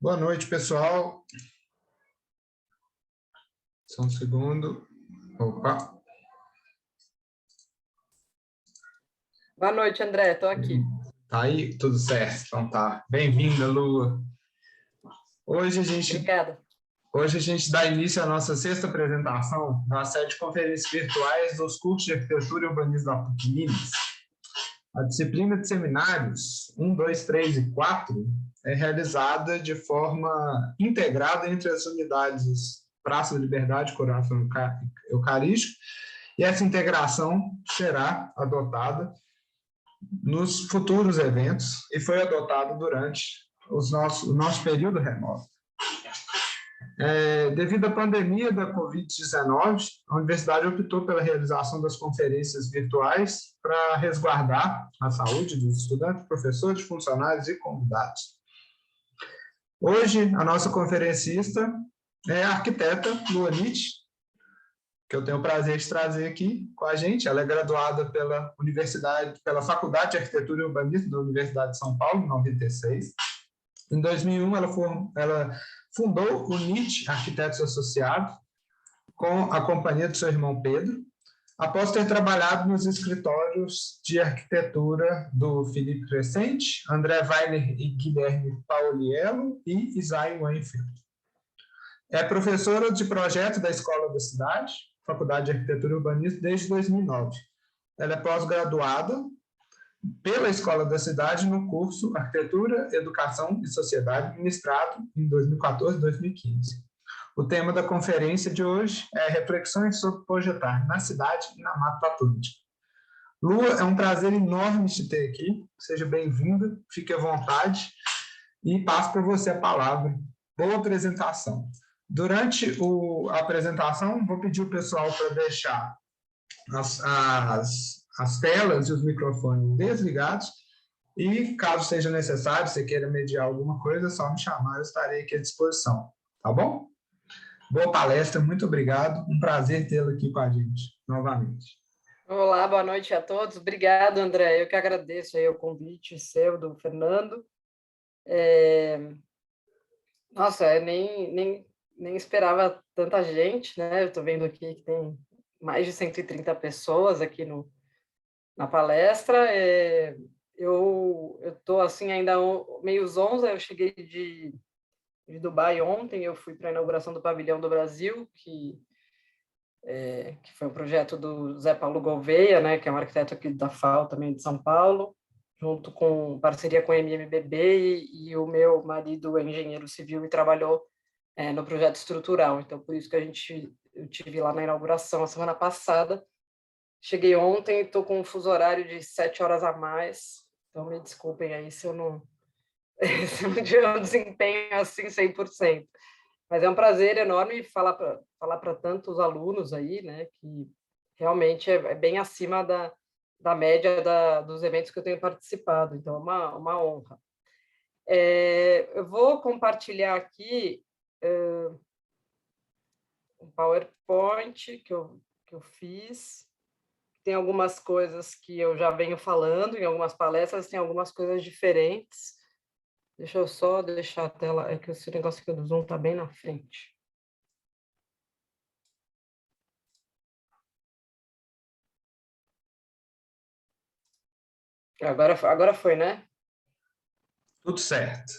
Boa noite, pessoal. Só um segundo. Opa. Boa noite, André. Estou aqui. Tá aí? Tudo certo. Então tá. Bem-vinda, Lua. Obrigada. Hoje a gente dá início à nossa sexta apresentação na série de conferências virtuais dos cursos de Arquitetura e Urbanismo da PUC-Minas. A disciplina de seminários 1, 2, 3 e 4 é realizada de forma integrada entre as unidades Praça da Liberdade e Coração Eucarístico, e essa integração será adotada nos futuros eventos e foi adotada durante o nosso período remoto. Devido à pandemia da Covid-19, a universidade optou pela realização das conferências virtuais para resguardar a saúde dos estudantes, professores, funcionários e convidados. Hoje, a nossa conferencista é a arquiteta Lua Nietzsche, que eu tenho o prazer de trazer aqui com a gente. Ela é graduada pela Faculdade de Arquitetura e Urbanismo da Universidade de São Paulo, em 96. Em 2001, ela fundou o Nietzsche Arquitetos Associados, com a companhia do seu irmão Pedro, após ter trabalhado nos escritórios de arquitetura do Felipe Crescente, André Weiner e Guilherme Pauliello e Isaiah Weinfeld. É professora de projeto da Escola da Cidade, Faculdade de Arquitetura e Urbanismo, desde 2009. Ela é pós-graduada pela Escola da Cidade no curso Arquitetura, Educação e Sociedade, ministrado em 2014 e 2015. O tema da conferência de hoje é reflexões sobre projetar na cidade e na Mata Atlântica. Lua, é um prazer enorme te ter aqui. Seja bem-vinda, fique à vontade e passo para você a palavra. Boa apresentação. Durante a apresentação, vou pedir o pessoal para deixar as telas e os microfones desligados, e caso seja necessário, você queira mediar alguma coisa, é só me chamar, eu estarei aqui à disposição, tá bom? Boa palestra, muito obrigado, um prazer tê-lo aqui com a gente, novamente. Olá, boa noite a todos. Obrigado, André. Eu que agradeço aí o convite seu, do Fernando. Nossa, eu nem esperava tanta gente, né? Eu estou vendo aqui que tem mais de 130 pessoas aqui na palestra. Eu estou assim ainda meio zonza. Eu cheguei de Dubai ontem. Eu fui para a inauguração do Pavilhão do Brasil, que foi um projeto do Zé Paulo Gouveia, né, que é um arquiteto aqui da FAU, também de São Paulo, junto com parceria com a MMBB, e o meu marido é engenheiro civil e trabalhou no projeto estrutural. Então, por isso que eu tive lá na inauguração a semana passada. Cheguei ontem, estou com um fuso horário de 7 horas a mais, então me desculpem aí se eu não desempenho assim 100%. Mas é um prazer enorme falar para tantos alunos aí, né, que realmente é bem acima da média dos eventos que eu tenho participado, então é uma honra. Eu vou compartilhar aqui um PowerPoint que eu fiz. Tem algumas coisas que eu já venho falando, em algumas palestras tem algumas coisas diferentes. Deixa eu só deixar a tela, é que esse negócio aqui do Zoom está bem na frente. Agora foi, né? Tudo certo.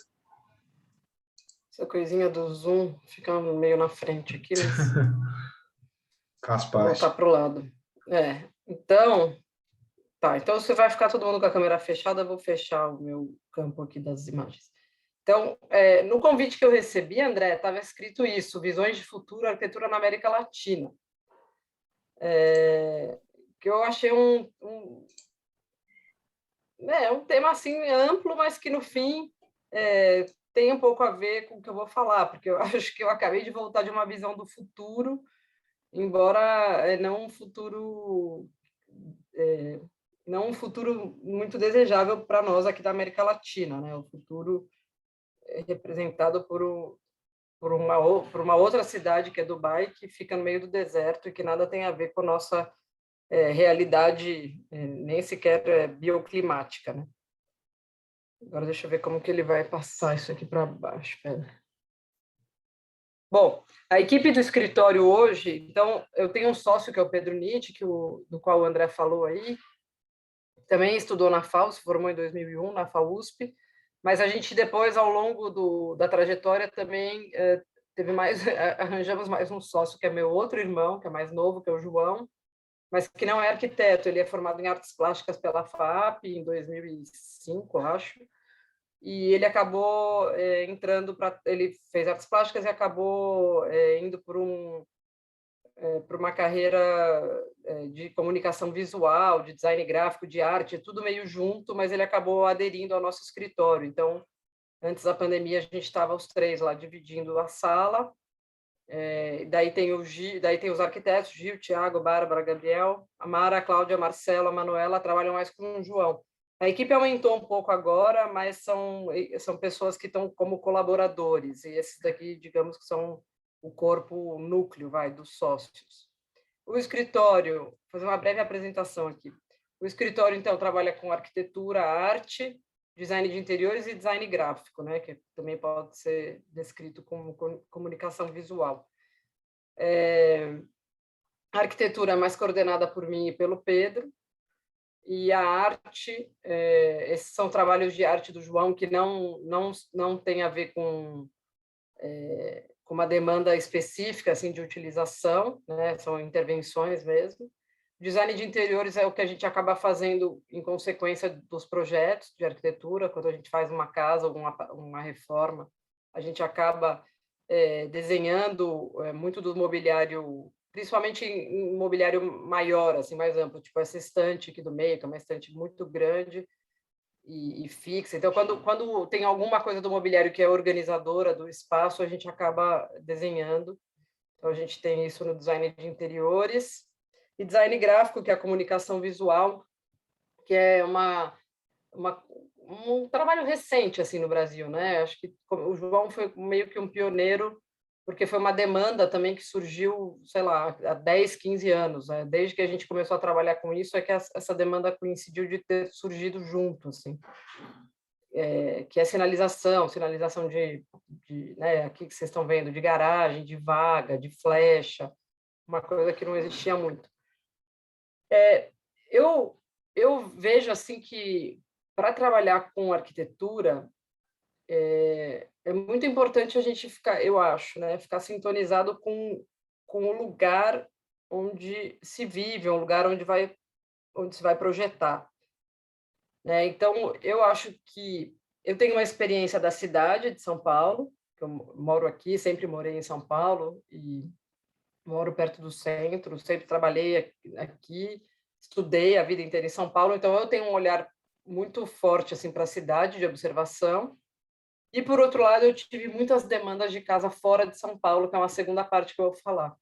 Essa coisinha do Zoom fica meio na frente aqui, mas Faz vou voltar parte. para o lado. Então, tá. Então, se vai ficar todo mundo com a câmera fechada, eu vou fechar o meu campo aqui das imagens. Então, no convite que eu recebi, André, estava escrito isso: Visões de Futuro, Arquitetura na América Latina. Que eu achei um tema assim amplo, mas que no fim tem um pouco a ver com o que eu vou falar, porque eu acho que eu acabei de voltar de uma visão do futuro, embora não um futuro muito desejável para nós aqui da América Latina, né? O futuro é representado por uma outra cidade, que é Dubai, que fica no meio do deserto e que nada tem a ver com a nossa realidade, nem sequer bioclimática, né? Agora deixa eu ver como que ele vai passar isso aqui para baixo. Pera. Bom, a equipe do escritório hoje, então, eu tenho um sócio que é o Pedro Nietzsche, do qual o André falou aí, também estudou na FAU, se formou em 2001 na FAUSP, mas a gente depois, ao longo da trajetória, também teve mais, arranjamos mais um sócio, que é meu outro irmão, que é mais novo, que é o João, mas que não é arquiteto, ele é formado em artes plásticas pela FAAP em 2005, acho, e ele acabou entrando para... Ele fez artes plásticas e acabou indo por uma carreira de comunicação visual, de design gráfico, de arte, tudo meio junto, mas ele acabou aderindo ao nosso escritório. Então, antes da pandemia, a gente estava os três lá dividindo a sala. Daí tem os arquitetos, Gil, Tiago, Bárbara, Gabriel, a Mara, a Cláudia, a Marcela, a Manuela trabalham mais com o João. A equipe aumentou um pouco agora, mas são pessoas que estão como colaboradores, e esses daqui, digamos que são o corpo, o núcleo, dos sócios. O escritório, vou fazer uma breve apresentação aqui. O escritório, então, trabalha com arquitetura, arte, design de interiores e design gráfico, né, que também pode ser descrito como comunicação visual. A arquitetura é mais coordenada por mim e pelo Pedro, e a arte, esses são trabalhos de arte do João que não tem a ver com uma demanda específica assim de utilização, né? São intervenções mesmo. Design de interiores é o que a gente acaba fazendo em consequência dos projetos de arquitetura, quando a gente faz uma casa ou uma reforma, a gente acaba desenhando muito do mobiliário, principalmente em mobiliário maior, assim, mais amplo, tipo essa estante aqui do meio, que é uma estante muito grande e fixa. Então, quando tem alguma coisa do mobiliário que é organizadora do espaço, a gente acaba desenhando. Então, a gente tem isso no design de interiores. E design gráfico, que é a comunicação visual, que é um trabalho recente assim no Brasil, né? Acho que o João foi meio que um pioneiro, porque foi uma demanda também que surgiu, sei lá, há 10, 15 anos, né? Desde que a gente começou a trabalhar com isso, é que essa demanda coincidiu de ter surgido junto, assim. Que é sinalização né, aqui que vocês estão vendo, de garagem, de vaga, de flecha, uma coisa que não existia muito. Eu vejo assim que para trabalhar com arquitetura é muito importante a gente ficar, eu acho, né, ficar sintonizado com o lugar onde se vive, um lugar onde se vai projetar, né? Então eu acho que eu tenho uma experiência da cidade de São Paulo, que eu moro aqui, sempre morei em São Paulo e moro perto do centro, sempre trabalhei aqui, estudei a vida inteira em São Paulo, então eu tenho um olhar muito forte assim para a cidade de observação. E por outro lado, eu tive muitas demandas de casa fora de São Paulo, que é uma segunda parte que eu vou falar.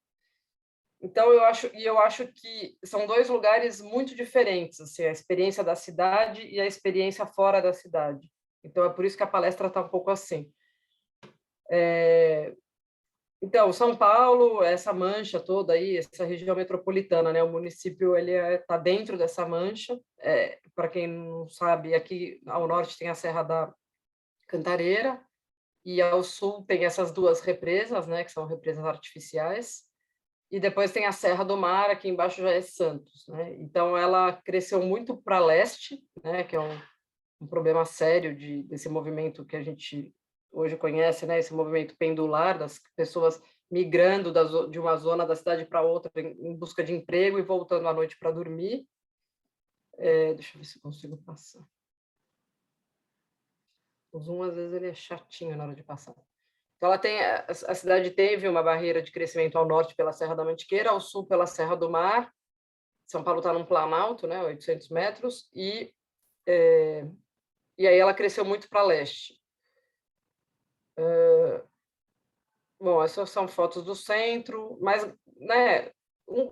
Então eu acho que são dois lugares muito diferentes, assim, a experiência da cidade e a experiência fora da cidade. Então é por isso que a palestra está um pouco assim. Então, São Paulo, essa mancha toda aí, essa região metropolitana, né? O município ele está dentro dessa mancha. Para quem não sabe, aqui ao norte tem a Serra da Cantareira e ao sul tem essas duas represas, né? Que são represas artificiais. E depois tem a Serra do Mar, aqui embaixo já é Santos, né? Então, ela cresceu muito para leste, né? Que é um problema sério desse movimento que a gente hoje conhece, né, esse movimento pendular das pessoas migrando de uma zona da cidade para outra em busca de emprego e voltando à noite para dormir. Deixa eu ver se eu consigo passar. O Zoom, às vezes, ele é chatinho na hora de passar. Então, a cidade teve uma barreira de crescimento ao norte pela Serra da Mantiqueira, ao sul pela Serra do Mar. São Paulo está num planalto, né, 800 metros, e aí ela cresceu muito para leste. Bom, essas são fotos do centro, mas, né,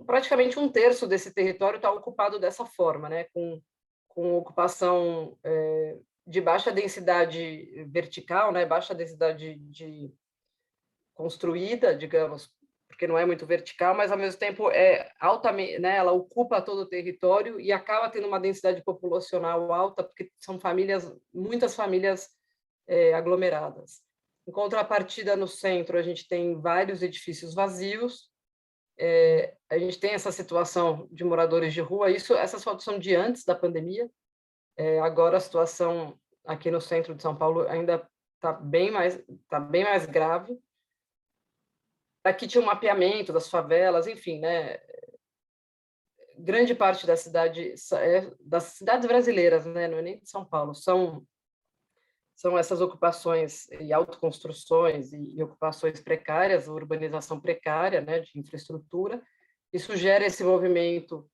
praticamente um terço desse território está ocupado dessa forma, né, com ocupação de baixa densidade vertical, né, baixa densidade construída, digamos, porque não é muito vertical, mas ao mesmo tempo é altamente, né, ela ocupa todo o território e acaba tendo uma densidade populacional alta, porque são muitas famílias aglomeradas. Em contrapartida, no centro, a gente tem vários edifícios vazios, a gente tem essa situação de moradores de rua, essas fotos são de antes da pandemia, agora a situação aqui no centro de São Paulo ainda está bem mais grave. Aqui tinha um mapeamento das favelas, enfim, né? Grande parte das cidades brasileiras, né? Não é nem de São Paulo, são essas ocupações e autoconstruções e ocupações precárias, urbanização precária, né? De infraestrutura. Isso gera esse movimento,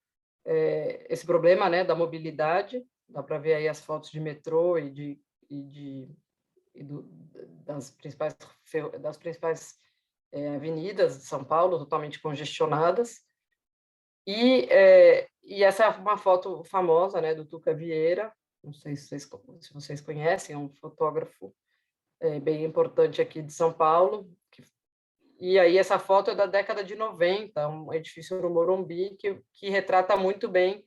esse problema, né? Da mobilidade. Dá para ver aí as fotos de metrô das principais avenidas de São Paulo totalmente congestionadas, e essa é uma foto famosa, né, do Tuca Vieira, não sei se vocês conhecem, é um fotógrafo bem importante aqui de São Paulo, e aí essa foto é da década de 90, um edifício no Morumbi que retrata muito bem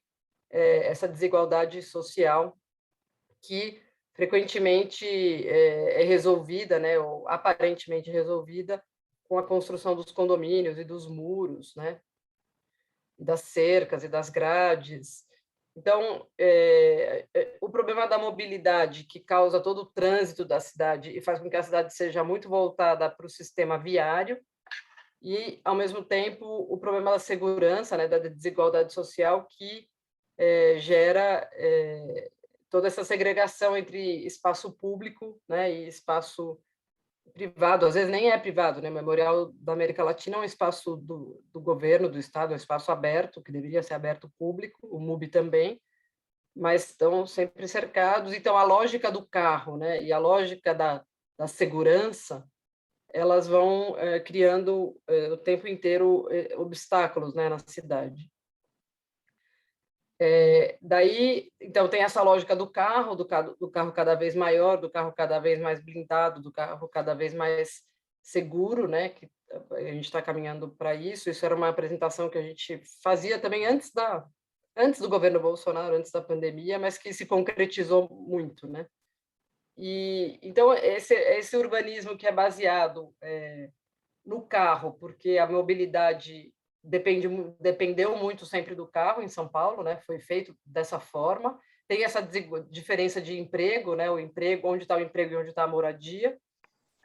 essa desigualdade social que frequentemente é resolvida, né, ou aparentemente resolvida, com a construção dos condomínios e dos muros, né, das cercas e das grades. Então, o problema da mobilidade, que causa todo o trânsito da cidade e faz com que a cidade seja muito voltada para o sistema viário, e, ao mesmo tempo, o problema da segurança, né, da desigualdade social, que gera toda essa segregação entre espaço público, né, e espaço privado, às vezes nem é privado, né? O Memorial da América Latina é um espaço do governo, do Estado, é um espaço aberto, que deveria ser aberto público, o MUB também, mas estão sempre cercados. Então, a lógica do carro, né, e a lógica da segurança, elas vão criando o tempo inteiro obstáculos, né, na cidade. Daí, então, tem essa lógica do carro cada vez maior, do carro cada vez mais blindado, do carro cada vez mais seguro, né? Que a gente está caminhando para isso. Isso era uma apresentação que a gente fazia também antes do governo Bolsonaro, antes da pandemia, mas que se concretizou muito, né? E então esse urbanismo que é baseado no carro, porque a mobilidade dependeu muito sempre do carro em São Paulo, né? Foi feito dessa forma. Tem essa diferença de emprego, né? O emprego, onde está o emprego e onde está a moradia.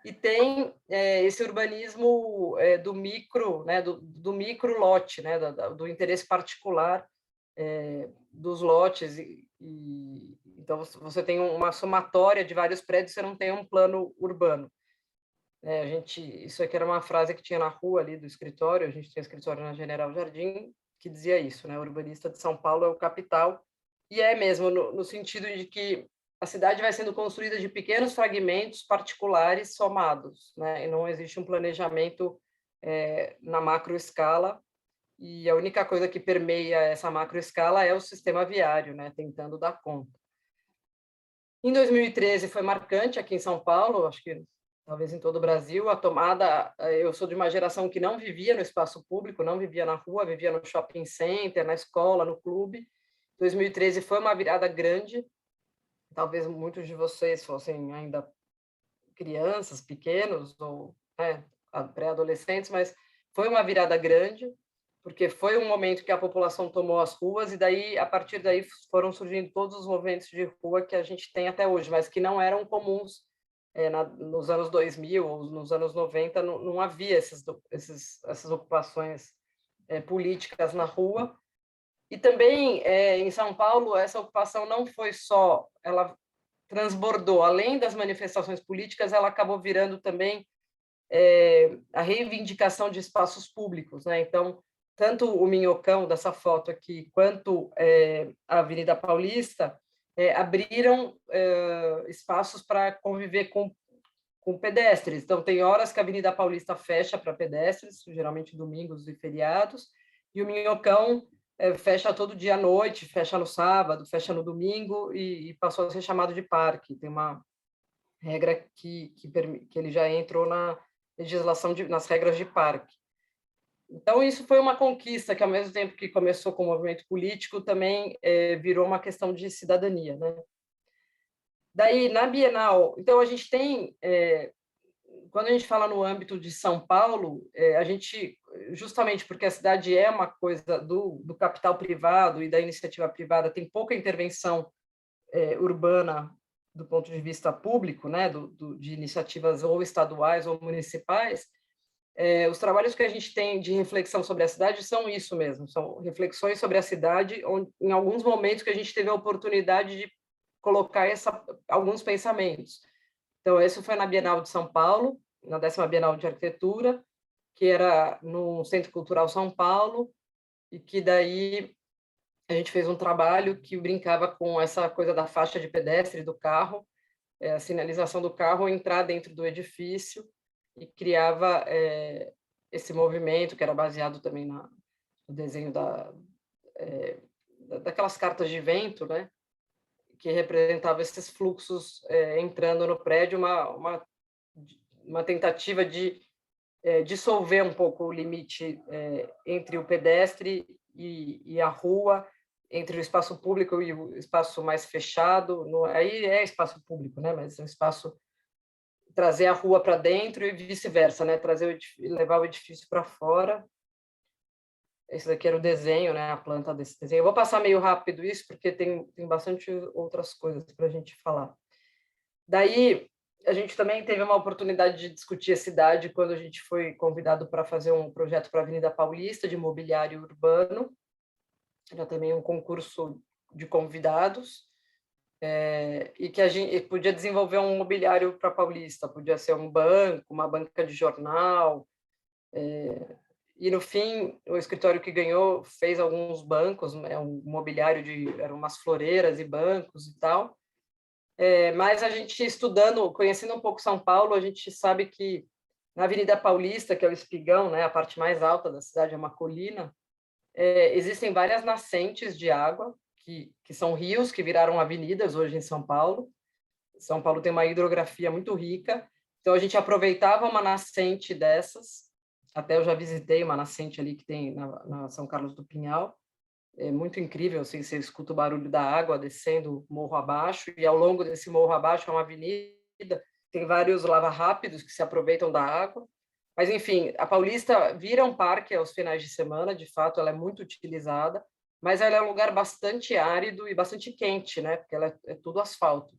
E tem esse urbanismo do micro, né? Do micro lote, né? Do interesse particular dos lotes. Então, você tem uma somatória de vários prédios, você não tem um plano urbano. Isso aqui era uma frase que tinha na rua ali do escritório, a gente tinha escritório na General Jardim, que dizia isso, né? O urbanista de São Paulo é o capital, e é mesmo no sentido de que a cidade vai sendo construída de pequenos fragmentos particulares somados, né? E não existe um planejamento na macroescala, e a única coisa que permeia essa macroescala é o sistema viário, né? Tentando dar conta. Em 2013 foi marcante aqui em São Paulo, acho que talvez em todo o Brasil, a tomada. Eu sou de uma geração que não vivia no espaço público, não vivia na rua, vivia no shopping center, na escola, no clube. 2013 foi uma virada grande. Talvez muitos de vocês fossem ainda crianças, pequenos ou pré-adolescentes, mas foi uma virada grande, porque foi um momento que a população tomou as ruas e daí, a partir daí, foram surgindo todos os movimentos de rua que a gente tem até hoje, mas que não eram comuns nos anos 2000 ou nos anos 90, não havia essas ocupações políticas na rua. E também, em São Paulo, essa ocupação não foi só, ela transbordou, além das manifestações políticas, ela acabou virando também a reivindicação de espaços públicos, né? Então, tanto o Minhocão, dessa foto aqui, quanto a Avenida Paulista, abriram espaços para conviver com pedestres. Então, tem horas que a Avenida Paulista fecha para pedestres, geralmente domingos e feriados, e o Minhocão fecha todo dia à noite, fecha no sábado, fecha no domingo, e passou a ser chamado de parque. Tem uma regra que ele já entrou na legislação, nas regras de parque. Então, isso foi uma conquista que, ao mesmo tempo que começou com o movimento político, também virou uma questão de cidadania, né? Daí, na Bienal, então, a gente tem, quando a gente fala no âmbito de São Paulo, a gente, justamente porque a cidade é uma coisa do capital privado e da iniciativa privada, tem pouca intervenção urbana do ponto de vista público, né, de iniciativas ou estaduais ou municipais. Os trabalhos que a gente tem de reflexão sobre a cidade são isso mesmo, são reflexões sobre a cidade, onde, em alguns momentos que a gente teve a oportunidade de colocar alguns pensamentos. Então, esse foi na Bienal de São Paulo, na 10ª Bienal de Arquitetura, que era no Centro Cultural São Paulo, e que daí a gente fez um trabalho que brincava com essa coisa da faixa de pedestre do carro, a sinalização do carro entrar dentro do edifício, e criava esse movimento, que era baseado também no desenho daquelas cartas de vento, né? Que representava esses fluxos entrando no prédio, uma tentativa de dissolver um pouco o limite entre o pedestre e a rua, entre o espaço público e o espaço mais fechado. Aí é espaço público, né? Mas é um espaço, trazer a rua para dentro e vice-versa, né? Levar o edifício para fora. Esse daqui era o desenho, né? A planta desse desenho. Eu vou passar meio rápido isso, porque tem bastante outras coisas para a gente falar. Daí, a gente também teve uma oportunidade de discutir a cidade quando a gente foi convidado para fazer um projeto para a Avenida Paulista, de mobiliário urbano. Era também um concurso de convidados, e que a gente podia desenvolver um mobiliário para a Paulista, podia ser um banco, uma banca de jornal, e no fim o escritório que ganhou fez alguns bancos, um mobiliário eram umas floreiras e bancos e tal. Mas a gente estudando, conhecendo um pouco São Paulo, a gente sabe que na Avenida Paulista, que é o espigão, né, a parte mais alta da cidade, é uma colina, existem várias nascentes de água, que são rios que viraram avenidas hoje em São Paulo. São Paulo tem uma hidrografia muito rica, então a gente aproveitava uma nascente dessas. Até eu já visitei uma nascente ali que tem na São Carlos do Pinhal. É muito incrível, assim, você escuta o barulho da água descendo morro abaixo, e ao longo desse morro abaixo é uma avenida, tem vários lava-rápidos que se aproveitam da água. Mas, enfim, a Paulista vira um parque aos finais de semana, de fato, ela é muito utilizada, mas ela é um lugar bastante árido e bastante quente, né? Porque ela é tudo asfalto.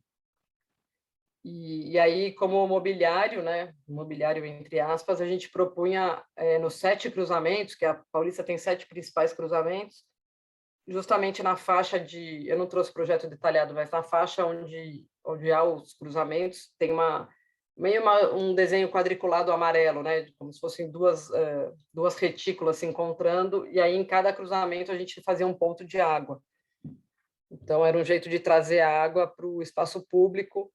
E aí, como mobiliário, né? Mobiliário entre aspas, a gente propunha nos 7 cruzamentos, que a Paulista tem 7 principais cruzamentos, justamente na faixa eu não trouxe projeto detalhado, mas na faixa onde há os cruzamentos, tem um desenho quadriculado amarelo, né? Como se fossem duas retículas se encontrando, e aí em cada cruzamento a gente fazia um ponto de água. Então, era um jeito de trazer a água para o espaço público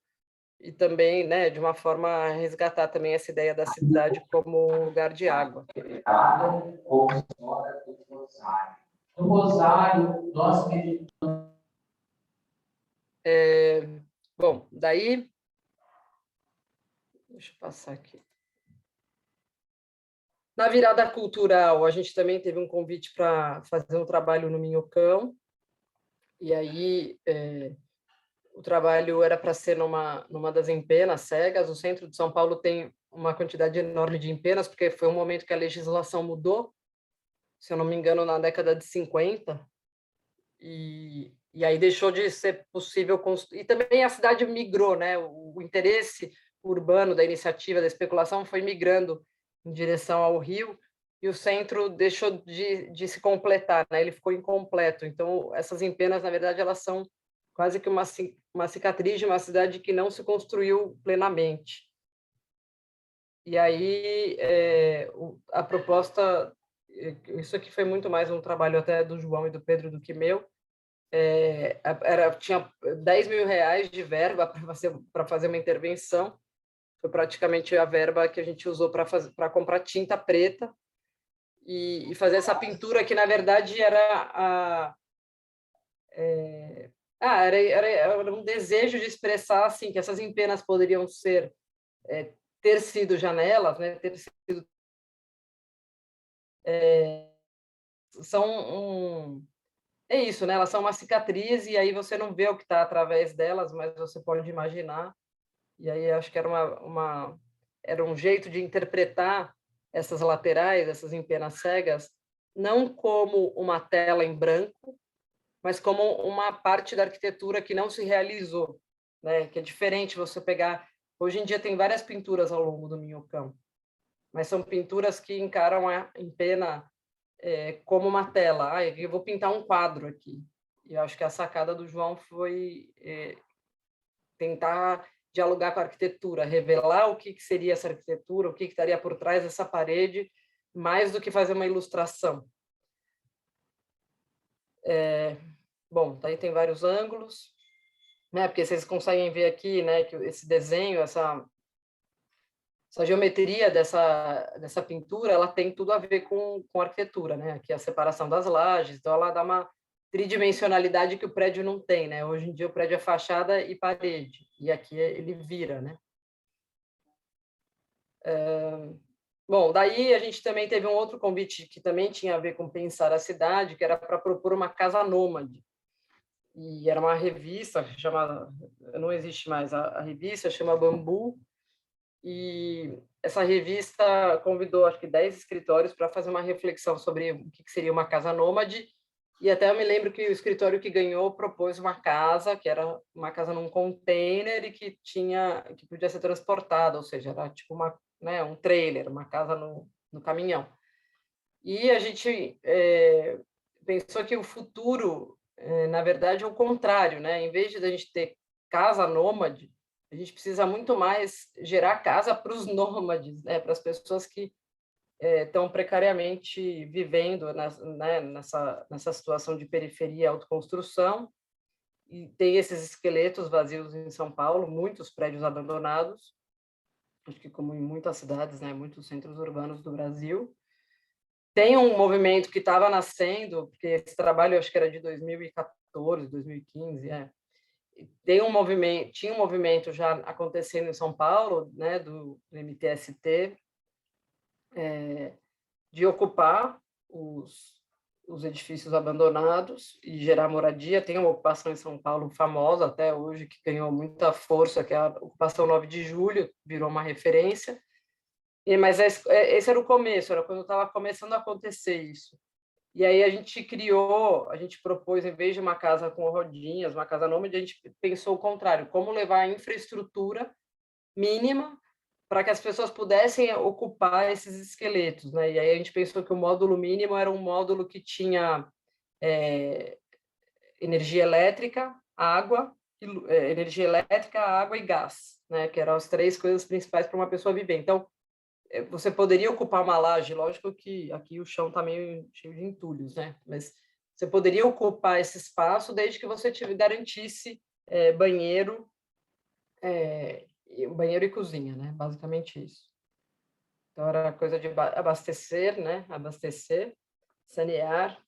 e também, né, de uma forma, resgatar também essa ideia da cidade como um lugar de água. No Rosário, nós meditamos. Bom, daí... Deixa eu passar aqui. Na virada cultural, a gente também teve um convite para fazer um trabalho no Minhocão, e aí o trabalho era para ser numa das empenas cegas. O centro de São Paulo tem uma quantidade enorme de empenas, porque foi um momento que a legislação mudou, se eu não me engano, na década de 50, e aí deixou de ser possível construir. E também a cidade migrou, né? O interesse urbano da iniciativa, da especulação, foi migrando em direção ao Rio, e o centro deixou de se completar, né? Ele ficou incompleto. Então, essas empenas, na verdade, elas são quase que uma cicatriz de uma cidade que não se construiu plenamente. E aí, a proposta... Isso aqui foi muito mais um trabalho até do João e do Pedro do que meu. Tinha R$10 mil de verba para fazer uma intervenção. Foi praticamente a verba que a gente usou para comprar tinta preta e fazer essa pintura, que na verdade era um desejo de expressar assim, que essas empenas poderiam ter sido janelas, né, ter sido é isso, né? Elas são uma cicatriz e aí você não vê o que está através delas, mas você pode imaginar. E aí acho que era um jeito de interpretar essas laterais, essas empenas cegas, não como uma tela em branco, mas como uma parte da arquitetura que não se realizou, né? Que é diferente você pegar. Hoje em dia tem várias pinturas ao longo do Minhocão, mas são pinturas que encaram a empena como uma tela. Ah, eu vou pintar um quadro aqui. E eu acho que a sacada do João foi tentar dialogar com a arquitetura, revelar o que seria essa arquitetura, o que estaria por trás dessa parede, mais do que fazer uma ilustração. Bom, daí tem vários ângulos, né? Porque vocês conseguem ver aqui, né, que esse desenho, essa geometria dessa pintura, ela tem tudo a ver com arquitetura, né? Aqui a separação das lajes, então ela dá uma tridimensionalidade que o prédio não tem, né? Hoje em dia o prédio é fachada e parede, e aqui ele vira, né? Bom, daí a gente também teve um outro convite que também tinha a ver com pensar a cidade, que era para propor uma casa nômade. E era uma revista chamada, não existe mais, a revista chama Bambu, e essa revista convidou, acho que 10 escritórios para fazer uma reflexão sobre o que seria uma casa nômade, e até eu me lembro que o escritório que ganhou propôs uma casa, que era uma casa num container e que podia ser transportada, ou seja, era tipo um trailer, uma casa no caminhão. E a gente pensou que o futuro, na verdade, é o contrário, né? Em vez de a gente ter casa nômade, a gente precisa muito mais gerar casa para os nômades, né? Para as pessoas que estão precariamente vivendo nessa situação de periferia e autoconstrução. E tem esses esqueletos vazios em São Paulo, muitos prédios abandonados, acho que como em muitas cidades, né? Muitos centros urbanos do Brasil. Tem um movimento que estava nascendo, porque esse trabalho eu acho que era de 2014, 2015, tinha um movimento já acontecendo em São Paulo, né, do MTST, de ocupar os edifícios abandonados e gerar moradia. Tem uma ocupação em São Paulo famosa até hoje, que ganhou muita força, que é a ocupação 9 de julho, virou uma referência. Mas esse era o começo, era quando estava começando a acontecer isso. E aí a gente propôs, em vez de uma casa com rodinhas, uma casa nômade, a gente pensou o contrário, como levar a infraestrutura mínima para que as pessoas pudessem ocupar esses esqueletos, né? E aí a gente pensou que o módulo mínimo era um módulo que tinha energia elétrica, água e gás, né? Que eram as 3 coisas principais para uma pessoa viver. Então, você poderia ocupar uma laje, lógico que aqui o chão está meio cheio de entulhos, né? Mas você poderia ocupar esse espaço desde que você garantisse banheiro e cozinha, né? Basicamente isso. Então era coisa de abastecer, né? Abastecer, sanear.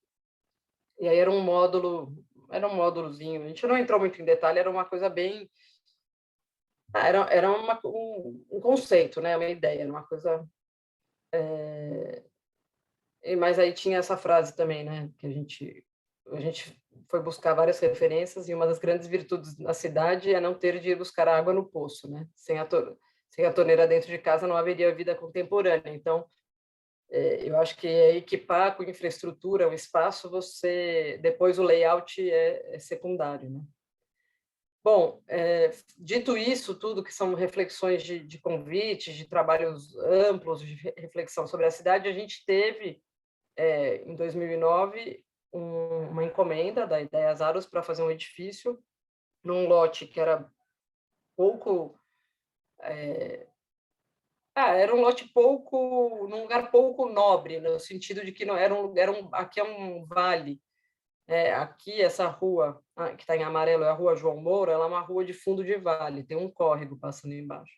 E aí era um módulozinho. A gente não entrou muito em detalhe, era uma coisa bem era um conceito, né? Uma ideia, era uma coisa. Mas aí tinha essa frase também, né? Que a gente foi buscar várias referências e uma das grandes virtudes da cidade é não ter de ir buscar água no poço, né? Sem a torneira dentro de casa não haveria vida contemporânea. Então, eu acho que equipar com infraestrutura o espaço, depois o layout é secundário, né? Bom, dito isso, tudo que são reflexões de convites, de trabalhos amplos, de reflexão sobre a cidade, a gente teve, em 2009, uma encomenda da Ideias Aros para fazer um edifício num lote que era pouco... era um lote num lugar pouco nobre, no sentido de que não era um lugar... Aqui é um vale. Aqui, essa rua, que está em amarelo, é a Rua João Moura, ela é uma rua de fundo de vale, tem um córrego passando embaixo.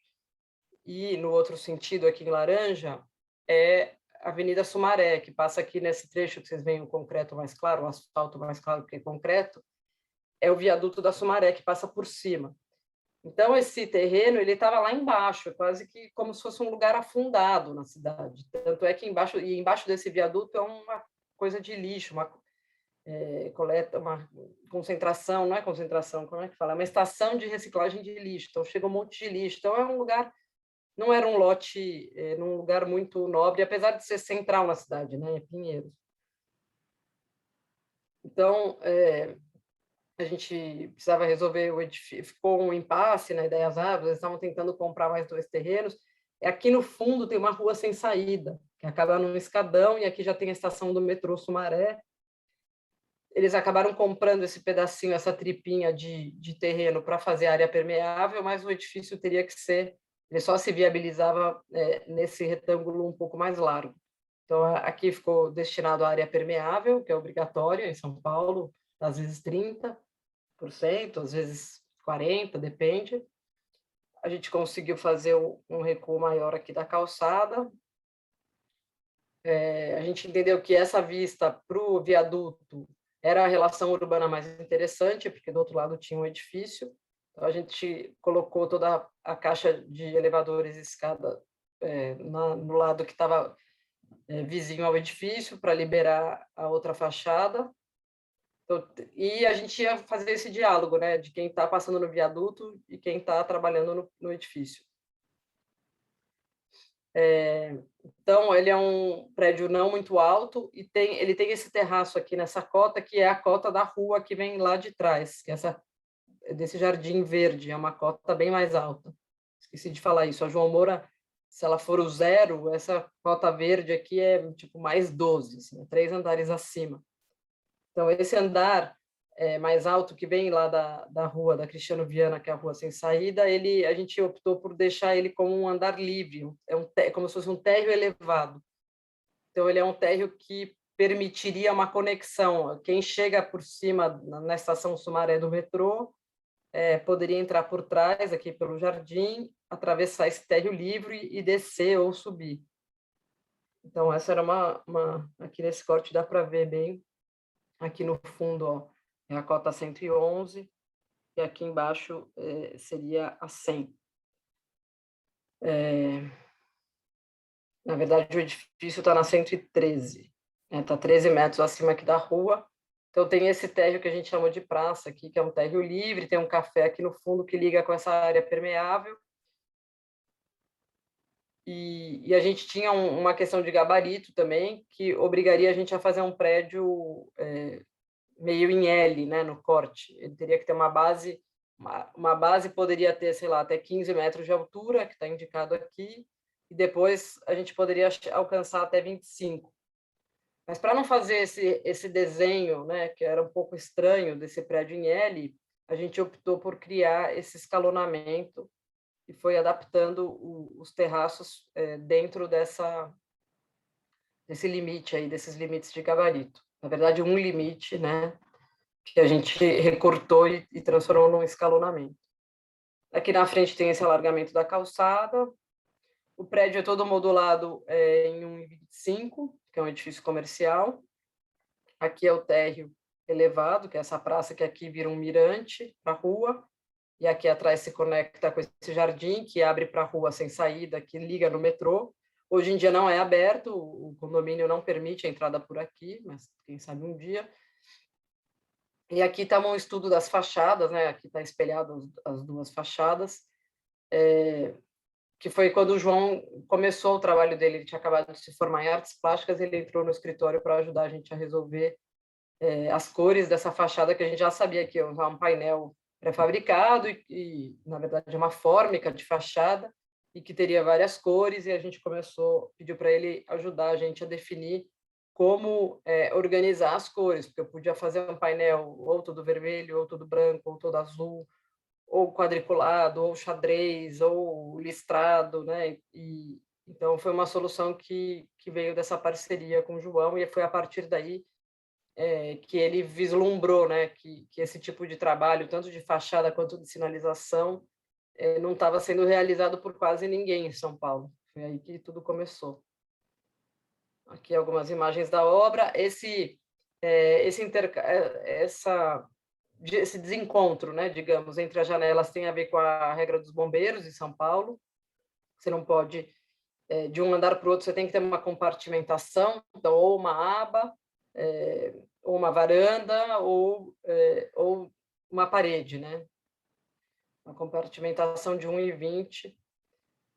E, no outro sentido, aqui em laranja, é a Avenida Sumaré, que passa aqui nesse trecho que vocês veem o concreto mais claro, o asfalto mais claro que concreto, é o viaduto da Sumaré, que passa por cima. Então, esse terreno ele estava lá embaixo, quase que como se fosse um lugar afundado na cidade. Tanto é que embaixo desse viaduto é uma coisa de lixo, uma coleta, uma concentração, não é concentração, como é que fala? É uma estação de reciclagem de lixo. Então, chega um monte de lixo. Então, é um lugar, não era um lote, num lugar muito nobre, apesar de ser central na cidade, né? É Pinheiros. Então, a gente precisava resolver o edifício, ficou um impasse na Ideias Árvores, eles estavam tentando comprar mais 2 terrenos. Aqui no fundo tem uma rua sem saída, que acaba num escadão, e aqui já tem a estação do metrô Sumaré. Eles acabaram comprando esse pedacinho, essa tripinha de terreno para fazer área permeável, mas o edifício teria que ser, ele só se viabilizava nesse retângulo um pouco mais largo. Então, aqui ficou destinado à área permeável, que é obrigatória em São Paulo, às vezes 30%, às vezes 40%, depende. A gente conseguiu fazer um recuo maior aqui da calçada. A gente entendeu que essa vista para o viaduto era a relação urbana mais interessante, porque do outro lado tinha um edifício. Então, a gente colocou toda a caixa de elevadores e escada no lado que estava vizinho ao edifício, para liberar a outra fachada. Então, e a gente ia fazer esse diálogo, né, de quem está passando no viaduto e quem está trabalhando no edifício. Então, ele é um prédio não muito alto e ele tem esse terraço aqui nessa cota, que é a cota da rua que vem lá de trás, que é desse jardim verde, é uma cota bem mais alta. Esqueci de falar isso. A João Moura, se ela for o 0, essa cota verde aqui é tipo mais 12, assim, 3 andares acima. Então, esse andar mais alto que vem lá da rua da Cristiano Viana, que é a rua sem saída, a gente optou por deixar ele como um andar livre, como se fosse um térreo elevado. Então, ele é um térreo que permitiria uma conexão. Quem chega por cima, na estação Sumaré do metrô, poderia entrar por trás, aqui pelo jardim, atravessar esse térreo livre e descer ou subir. Então, essa era aqui nesse corte dá para ver bem. Aqui no fundo, ó, é a cota 111, e aqui embaixo seria a 100. Na verdade, o edifício está na 113, está 13 metros acima aqui da rua. Então, tem esse térreo que a gente chama de praça aqui, que é um térreo livre, tem um café aqui no fundo que liga com essa área permeável. E a gente tinha uma questão de gabarito também, que obrigaria a gente a fazer um prédio meio em L, né, no corte. Ele teria que ter uma base poderia ter, sei lá, até 15 metros de altura, que está indicado aqui, e depois a gente poderia alcançar até 25. Mas para não fazer esse desenho, né, que era um pouco estranho desse prédio em L, a gente optou por criar esse escalonamento e foi adaptando os terraços dentro desse limite aí, desses limites de gabarito. Na verdade, um limite, né, que a gente recortou e transformou num escalonamento. Aqui na frente tem esse alargamento da calçada. O prédio é todo modulado em 1,25, que é um edifício comercial. Aqui é o térreo elevado, que é essa praça que aqui vira um mirante para a rua. E aqui atrás se conecta com esse jardim, que abre para a rua sem saída, que liga no metrô. Hoje em dia não é aberto, o condomínio não permite a entrada por aqui, mas quem sabe um dia. E aqui está um estudo das fachadas, né? Aqui está espelhado as duas fachadas, que foi quando o João começou o trabalho dele, ele tinha acabado de se formar em artes plásticas, ele entrou no escritório para ajudar a gente a resolver as cores dessa fachada, que a gente já sabia que ia usar um painel pré-fabricado e, na verdade, uma fórmica de fachada, e que teria várias cores, e a gente pediu para ele ajudar a gente a definir como organizar as cores, porque eu podia fazer um painel ou todo vermelho, ou todo branco, ou todo azul, ou quadriculado, ou xadrez, ou listrado, né? Então, foi uma solução que veio dessa parceria com o João, e foi a partir daí que ele vislumbrou, né, que esse tipo de trabalho, tanto de fachada quanto de sinalização, não estava sendo realizado por quase ninguém em São Paulo. Foi aí que tudo começou. Aqui algumas imagens da obra. Essa esse desencontro, né, digamos, entre as janelas tem a ver com a regra dos bombeiros em São Paulo. Você não pode, de um andar para o outro, você tem que ter uma compartimentação, então, ou uma aba, ou uma varanda, ou uma parede, né? Uma compartimentação de 1,20.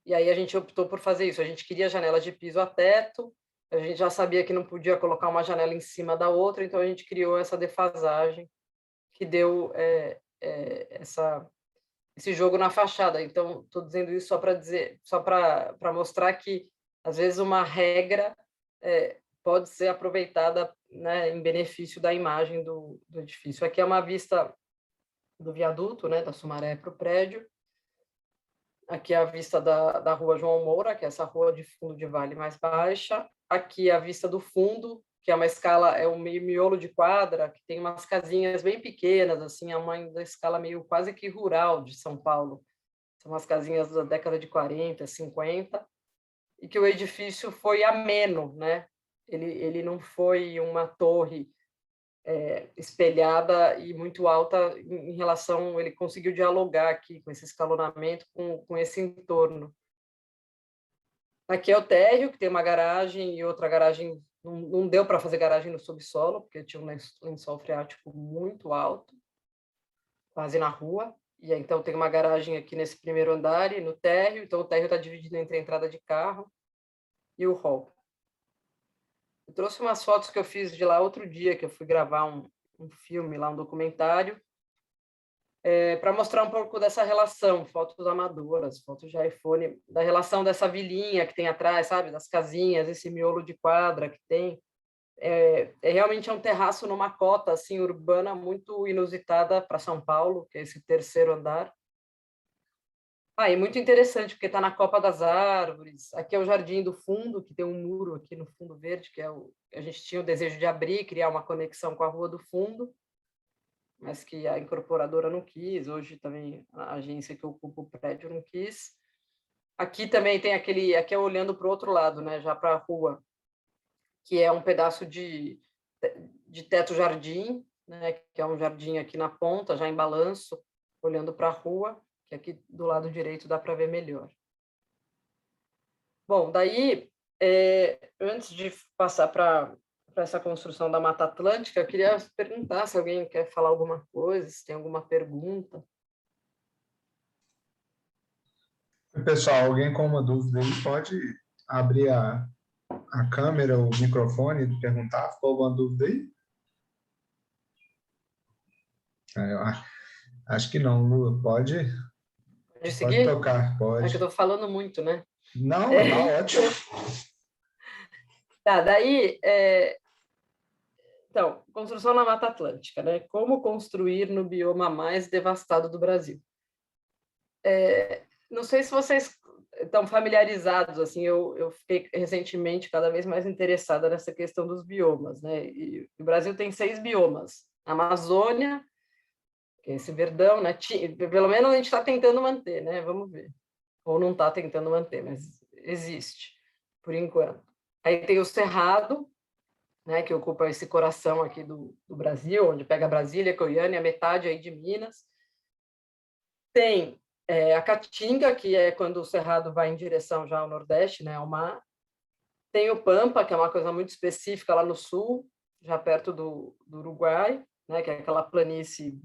E aí a gente optou por fazer isso. A gente queria janela de piso a teto, a gente já sabia que não podia colocar uma janela em cima da outra, então a gente criou essa defasagem que deu esse jogo na fachada. Então, estou dizendo isso só para mostrar que, às vezes, uma regra pode ser aproveitada, né, em benefício da imagem do edifício. Aqui é uma vista do viaduto, né, da Sumaré para o prédio. Aqui é a vista da rua João Moura, que é essa rua de fundo de vale mais baixa. Aqui é a vista do fundo, que é uma escala, é um meio miolo de quadra, que tem umas casinhas bem pequenas, assim, a mãe da escala meio quase que rural de São Paulo. São umas casinhas da década de 40, 50, e que o edifício foi ameno, né? Ele não foi uma torre espelhada e muito alta em relação, ele conseguiu dialogar aqui com esse escalonamento, com esse entorno. Aqui é o térreo, que tem uma garagem e outra garagem, não deu para fazer garagem no subsolo, porque tinha um lençol freático muito alto, quase na rua, e então tem uma garagem aqui nesse primeiro andar e no térreo, então o térreo está dividido entre a entrada de carro e o hall. Eu trouxe umas fotos que eu fiz de lá outro dia, que eu fui gravar um filme lá, um documentário, para mostrar um pouco dessa relação, fotos amadoras, fotos de iPhone, da relação dessa vilinha que tem atrás, sabe, das casinhas, esse miolo de quadra que tem. Realmente um terraço numa cota assim, urbana muito inusitada para São Paulo, que é esse terceiro andar. E muito interessante, porque está na copa das árvores. Aqui é o jardim do fundo, que tem um muro aqui no fundo verde, que a gente tinha o desejo de abrir, criar uma conexão com a rua do fundo, mas que a incorporadora não quis. Hoje também a agência que ocupa o prédio não quis. Aqui também tem aqui é olhando para o outro lado, né, já para a rua, que é um pedaço de teto-jardim, né, que é um jardim aqui na ponta, já em balanço, olhando para a rua, que aqui do lado direito dá para ver melhor. Bom, daí, antes de passar para essa construção da Mata Atlântica, eu queria perguntar se alguém quer falar alguma coisa, se tem alguma pergunta. Pessoal, alguém com uma dúvida aí pode abrir a câmera, o microfone e perguntar. Ficou alguma dúvida aí? Eu acho que não, Lu. Pode seguir? tocar, pode. É que eu estou falando muito, né? Não, tá ótimo. Tá, daí... Então, construção na Mata Atlântica, né? Como construir no bioma mais devastado do Brasil? Não sei se vocês estão familiarizados, assim, eu fiquei recentemente cada vez mais interessada nessa questão dos biomas, né? E o Brasil tem 6 biomas. A Amazônia, que é esse verdão, né? Pelo menos a gente está tentando manter, né? Vamos ver. Ou não está tentando manter, mas existe, por enquanto. Aí tem o Cerrado, né, que ocupa esse coração aqui do Brasil, onde pega Brasília, Goiânia, metade aí de Minas. Tem a Caatinga, que é quando o Cerrado vai em direção já ao Nordeste, né, ao mar. Tem o Pampa, que é uma coisa muito específica lá no sul, já perto do Uruguai, né, que é aquela planície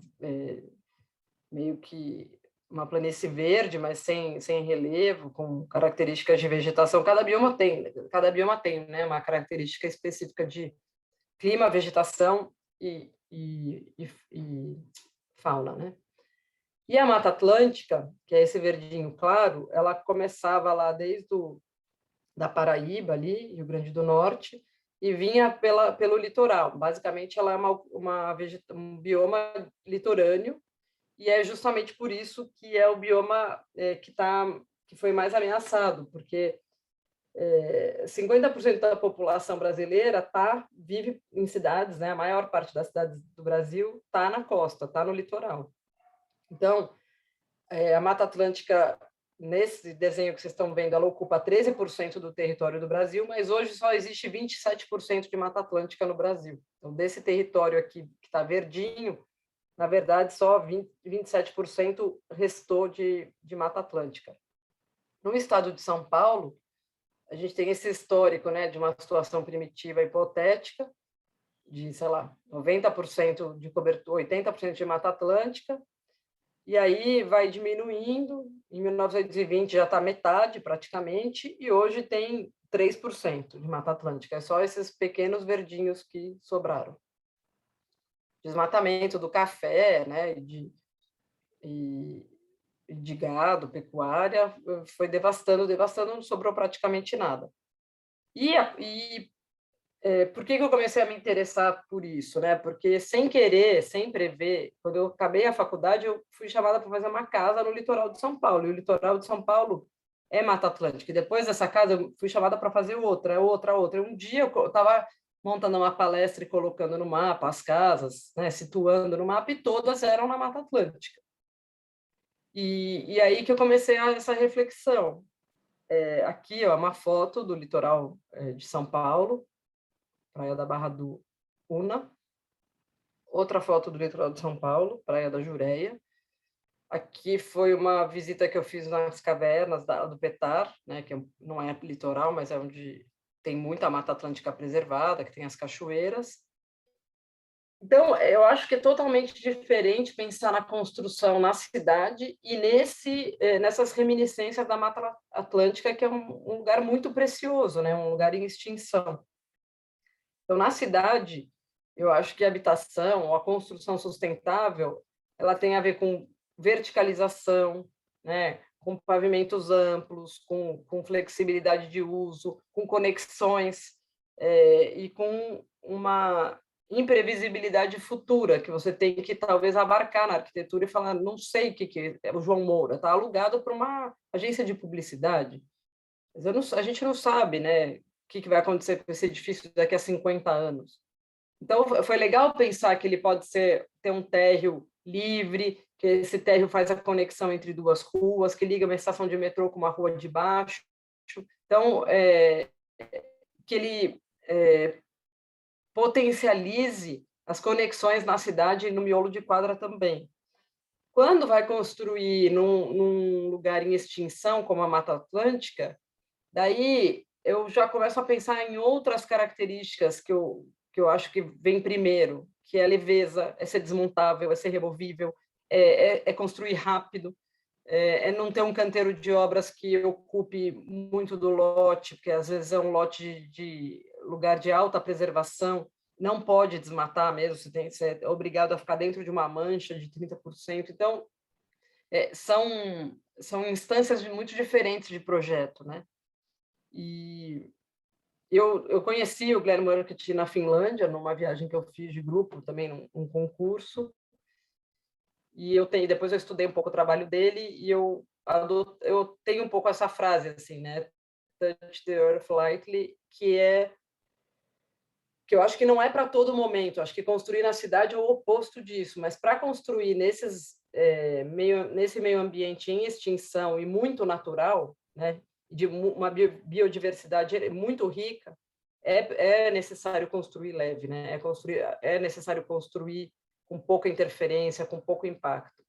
meio que uma planície verde, mas sem relevo, com características de vegetação. Cada bioma tem, né, uma característica específica de clima, vegetação e fauna, né? E a Mata Atlântica, que é esse verdinho claro, ela começava lá desde da Paraíba, ali, Rio Grande do Norte, e vinha pelo litoral. Basicamente, ela é um bioma litorâneo, e é justamente por isso que é o bioma que foi mais ameaçado, porque 50% da população brasileira vive em cidades, né? A maior parte das cidades do Brasil está na costa, está no litoral. Então, a Mata Atlântica, nesse desenho que vocês estão vendo, ela ocupa 13% do território do Brasil, mas hoje só existe 27% de Mata Atlântica no Brasil. Então, desse território aqui que está verdinho, na verdade, só 27% restou de Mata Atlântica. No estado de São Paulo, a gente tem esse histórico, né, de uma situação primitiva hipotética, de, sei lá, 90% de cobertura, 80% de Mata Atlântica, e aí vai diminuindo, em 1920 já está metade praticamente, e hoje tem 3% de Mata Atlântica, é só esses pequenos verdinhos que sobraram. Desmatamento do café, né, de gado, pecuária, foi devastando, não sobrou praticamente nada. Por que eu comecei a me interessar por isso, né? Porque sem querer, sem prever, quando eu acabei a faculdade, eu fui chamada para fazer uma casa no litoral de São Paulo. E o litoral de São Paulo é Mata Atlântica. E depois dessa casa, eu fui chamada para fazer outra. E um dia eu estava montando uma palestra e colocando no mapa as casas, né? Situando no mapa, e todas eram na Mata Atlântica. E aí que eu comecei essa reflexão. Aqui, ó, uma foto do litoral de São Paulo, Praia da Barra do Una. Outra foto do litoral de São Paulo, Praia da Jureia. Aqui foi uma visita que eu fiz nas cavernas do Petar, né, que não é litoral, mas é onde tem muita Mata Atlântica preservada, que tem as cachoeiras. Então, eu acho que é totalmente diferente pensar na construção na cidade e nessas reminiscências da Mata Atlântica, que é um lugar muito precioso, né, um lugar em extinção. Então, na cidade, eu acho que a habitação, a construção sustentável, ela tem a ver com verticalização, né? Com pavimentos amplos, com flexibilidade de uso, com conexões e com uma imprevisibilidade futura, que você tem que talvez abarcar na arquitetura e falar, não sei o que é o João Moura, está alugado para uma agência de publicidade. Mas a gente não sabe, né, o que vai acontecer com esse edifício daqui a 50 anos. Então, foi legal pensar que ele pode ter um térreo livre, que esse térreo faz a conexão entre duas ruas, que liga uma estação de metrô com uma rua de baixo. Então, que ele potencialize as conexões na cidade e no miolo de quadra também. Quando vai construir num lugar em extinção, como a Mata Atlântica, daí eu já começo a pensar em outras características que eu acho que vem primeiro, que é a leveza, é ser desmontável, é ser removível, é construir rápido, é não ter um canteiro de obras que ocupe muito do lote, porque às vezes é um lote de lugar de alta preservação, não pode desmatar mesmo, você é obrigado a ficar dentro de uma mancha de 30%. Então, são instâncias muito diferentes de projeto, né? E eu conheci o Glenn Murcutt na Finlândia, numa viagem que eu fiz de grupo, também num concurso, e depois eu estudei um pouco o trabalho dele, e eu tenho um pouco essa frase, assim, né? Touch the earth lightly, que eu acho que não é para todo momento, acho que construir na cidade é o oposto disso, mas para construir nesse meio ambiente em extinção e muito natural, né, de uma biodiversidade muito rica, é necessário construir leve, né? É necessário construir com pouca interferência, com pouco impacto.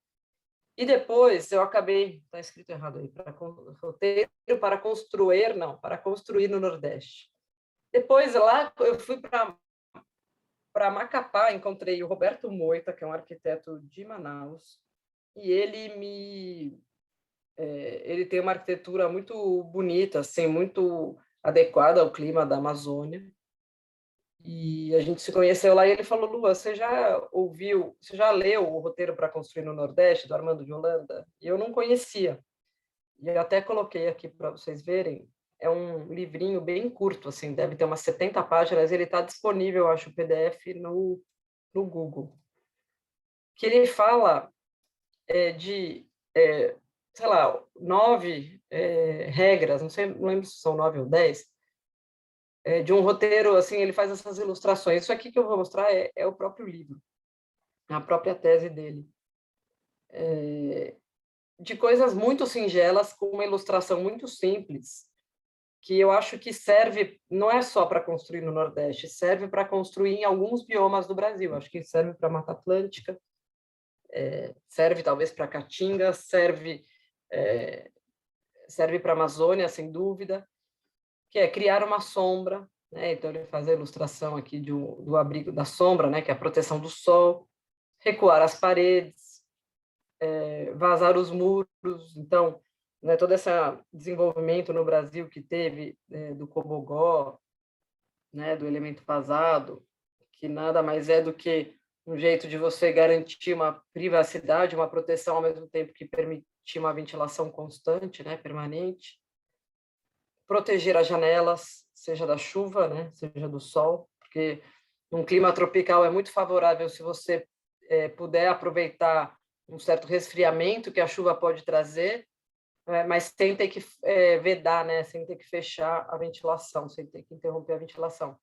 E depois eu acabei, está escrito errado aí, roteiro para construir, não, para construir no Nordeste. Depois lá eu fui para Macapá, encontrei o Roberto Moita, que é um arquiteto de Manaus, e ele tem uma arquitetura muito bonita, assim, muito adequada ao clima da Amazônia. E a gente se conheceu lá e ele falou: Lua, você já leu o Roteiro para Construir no Nordeste, do Armando de Holanda? E eu não conhecia. E eu até coloquei aqui para vocês verem. É um livrinho bem curto, assim, deve ter umas 70 páginas. Ele está disponível, eu acho, o PDF no Google. Que ele fala sei lá, 9 regras, não lembro se são 9 ou 10, de um roteiro, assim, ele faz essas ilustrações. Isso aqui que eu vou mostrar é o próprio livro, a própria tese dele. De coisas muito singelas, com uma ilustração muito simples, que eu acho que serve, não é só para construir no Nordeste, serve para construir em alguns biomas do Brasil. Acho que serve para a Mata Atlântica, serve talvez para Caatinga, serve para a Amazônia, sem dúvida, que é criar uma sombra, né? Então, ele faz a ilustração aqui do abrigo da sombra, né? Que é a proteção do sol, recuar as paredes, vazar os muros. Então, né, todo esse desenvolvimento no Brasil que teve do cobogó, né, do elemento vazado, que nada mais é do que um jeito de você garantir uma privacidade, uma proteção ao mesmo tempo que permitir uma ventilação constante, né, permanente. Proteger as janelas, seja da chuva, né, seja do sol, porque num clima tropical é muito favorável se você puder aproveitar um certo resfriamento que a chuva pode trazer, mas sem ter que vedar, né, sem ter que fechar a ventilação, sem ter que interromper a ventilação.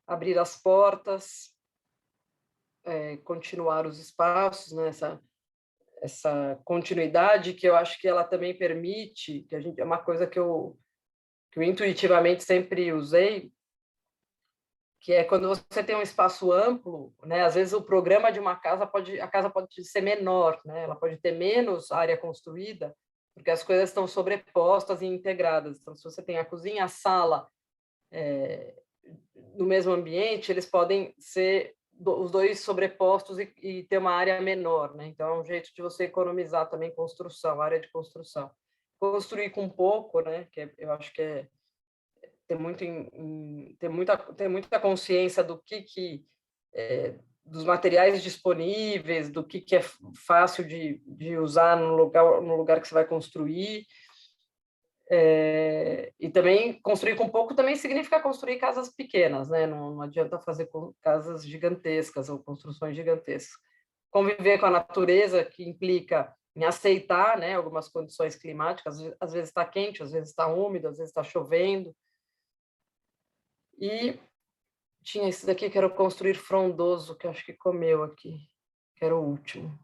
Abrir as portas, continuar os espaços, né, essa continuidade que eu acho que ela também permite, que é uma coisa que eu intuitivamente sempre usei, que é quando você tem um espaço amplo, né, às vezes o programa de uma casa a casa pode ser menor, né, ela pode ter menos área construída, porque as coisas estão sobrepostas e integradas. Então, se você tem a cozinha e a sala no mesmo ambiente, eles podem ser os dois sobrepostos e ter uma área menor, né? Então, é um jeito de você economizar também construção, área de construção. Construir com pouco, né? Que eu acho que ter muita consciência do que dos materiais disponíveis, do que é fácil de usar no lugar que você vai construir. E também construir com pouco também significa construir casas pequenas, né? Não adianta fazer casas gigantescas ou construções gigantescas. Conviver com a natureza, que implica em aceitar, né, algumas condições climáticas, às vezes está quente, às vezes está úmido, às vezes está chovendo. E tinha esse daqui que era o construir frondoso, que eu acho que comeu aqui, que era o último.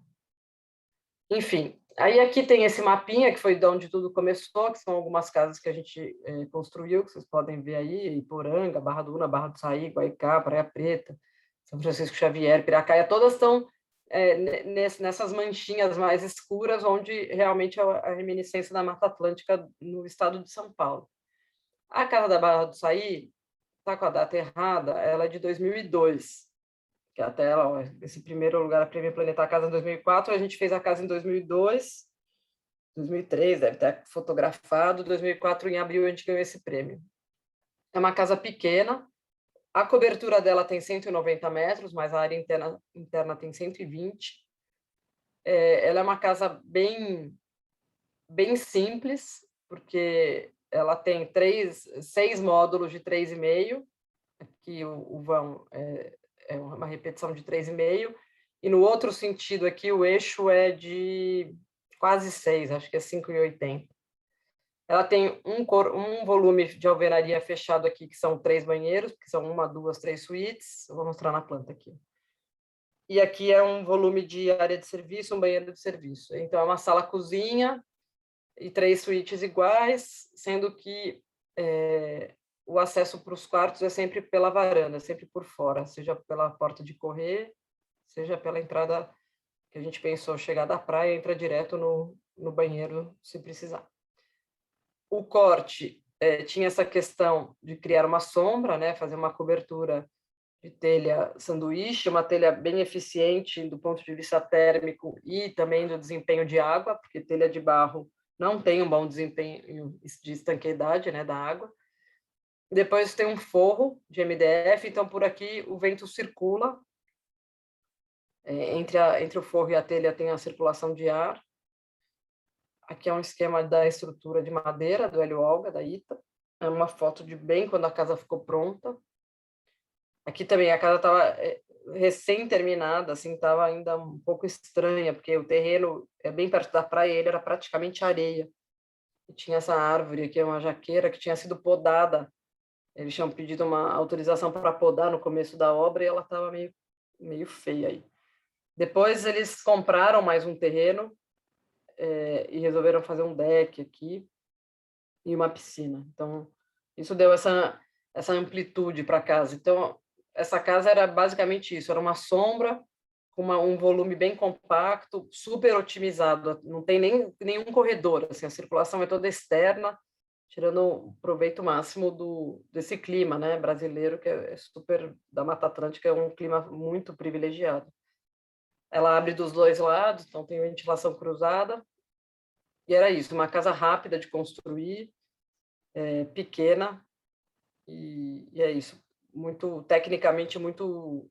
Enfim, aí aqui tem esse mapinha, que foi de onde tudo começou, que são algumas casas que a gente construiu, que vocês podem ver aí, Iporanga, Barra do Una, Barra do Saí, Guaicá, Praia Preta, São Francisco Xavier, Piracaia, todas estão nessas manchinhas mais escuras, onde realmente é a reminiscência da Mata Atlântica no estado de São Paulo. A casa da Barra do Saí está com a data errada, ela é de 2002, que até ela, ó, esse primeiro lugar a Prêmio Planetar Casa em 2004, a gente fez a casa em 2002, 2003, deve ter fotografado, 2004, em abril, a gente ganhou esse prêmio. É uma casa pequena, a cobertura dela tem 190 metros, mas a área interna tem 120. Ela é uma casa bem simples, porque ela tem 6 módulos de 3,5, aqui o vão é uma repetição de 3,5, e no outro sentido aqui o eixo é de quase 6, acho que é 5,80. Ela tem um volume de alvenaria fechado aqui, que são 3 banheiros, que são 1, 2, 3 suítes, eu vou mostrar na planta aqui. E aqui é um volume de área de serviço, um banheiro de serviço. Então, é uma sala-cozinha e 3 suítes iguais, sendo que o acesso para os quartos é sempre pela varanda, sempre por fora, seja pela porta de correr, seja pela entrada que a gente pensou chegar da praia, entra direto no banheiro, se precisar. O corte tinha essa questão de criar uma sombra, né, fazer uma cobertura de telha sanduíche, uma telha bem eficiente do ponto de vista térmico e também do desempenho de água, porque telha de barro não tem um bom desempenho de estanqueidade, né, da água. Depois tem um forro de MDF, então por aqui o vento circula. Entre o forro e a telha tem a circulação de ar. Aqui é um esquema da estrutura de madeira, do Hélio Olga, da ITA. É uma foto de bem quando a casa ficou pronta. Aqui também a casa estava recém-terminada, assim, estava ainda um pouco estranha, porque o terreno é bem perto da praia, ele era praticamente areia. E tinha essa árvore aqui, uma jaqueira, que tinha sido podada. Eles tinham pedido uma autorização para podar no começo da obra e ela estava meio feia aí. Depois eles compraram mais um terreno e resolveram fazer um deck aqui e uma piscina. Então, isso deu essa amplitude para a casa. Então, essa casa era basicamente isso, era uma sombra com um volume bem compacto, super otimizado, não tem nenhum corredor, assim, a circulação é toda externa, tirando o proveito máximo desse clima, né, brasileiro, que é super, da Mata Atlântica, é um clima muito privilegiado. Ela abre dos dois lados, então tem ventilação cruzada, e era isso, uma casa rápida de construir, pequena, e é isso, tecnicamente muito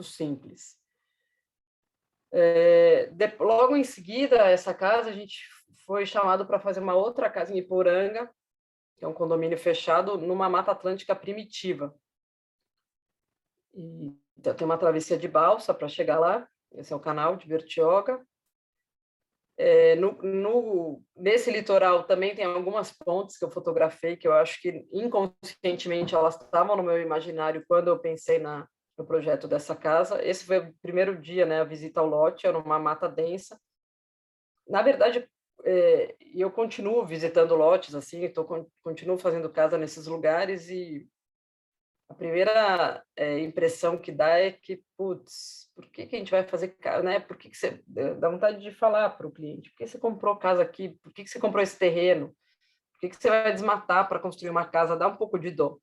simples. Logo em seguida, essa casa, a gente foi chamado para fazer uma outra casa em Iporanga, que é um condomínio fechado, numa Mata Atlântica primitiva. E então, tem uma travessia de balsa para chegar lá, esse é o canal de Bertioga. Nesse litoral também tem algumas pontes que eu fotografei, que eu acho que inconscientemente elas estavam no meu imaginário quando eu pensei no projeto dessa casa. Esse foi o primeiro dia, né, a visita ao lote, era uma mata densa. Na verdade, eu continuo visitando lotes, assim, continuo fazendo casa nesses lugares, e a primeira impressão que dá é que, putz, por que a gente vai fazer casa, né? Por que você dá vontade de falar para o cliente? Por que você comprou casa aqui? Por que você comprou esse terreno? Por que você vai desmatar para construir uma casa? Dá um pouco de dó.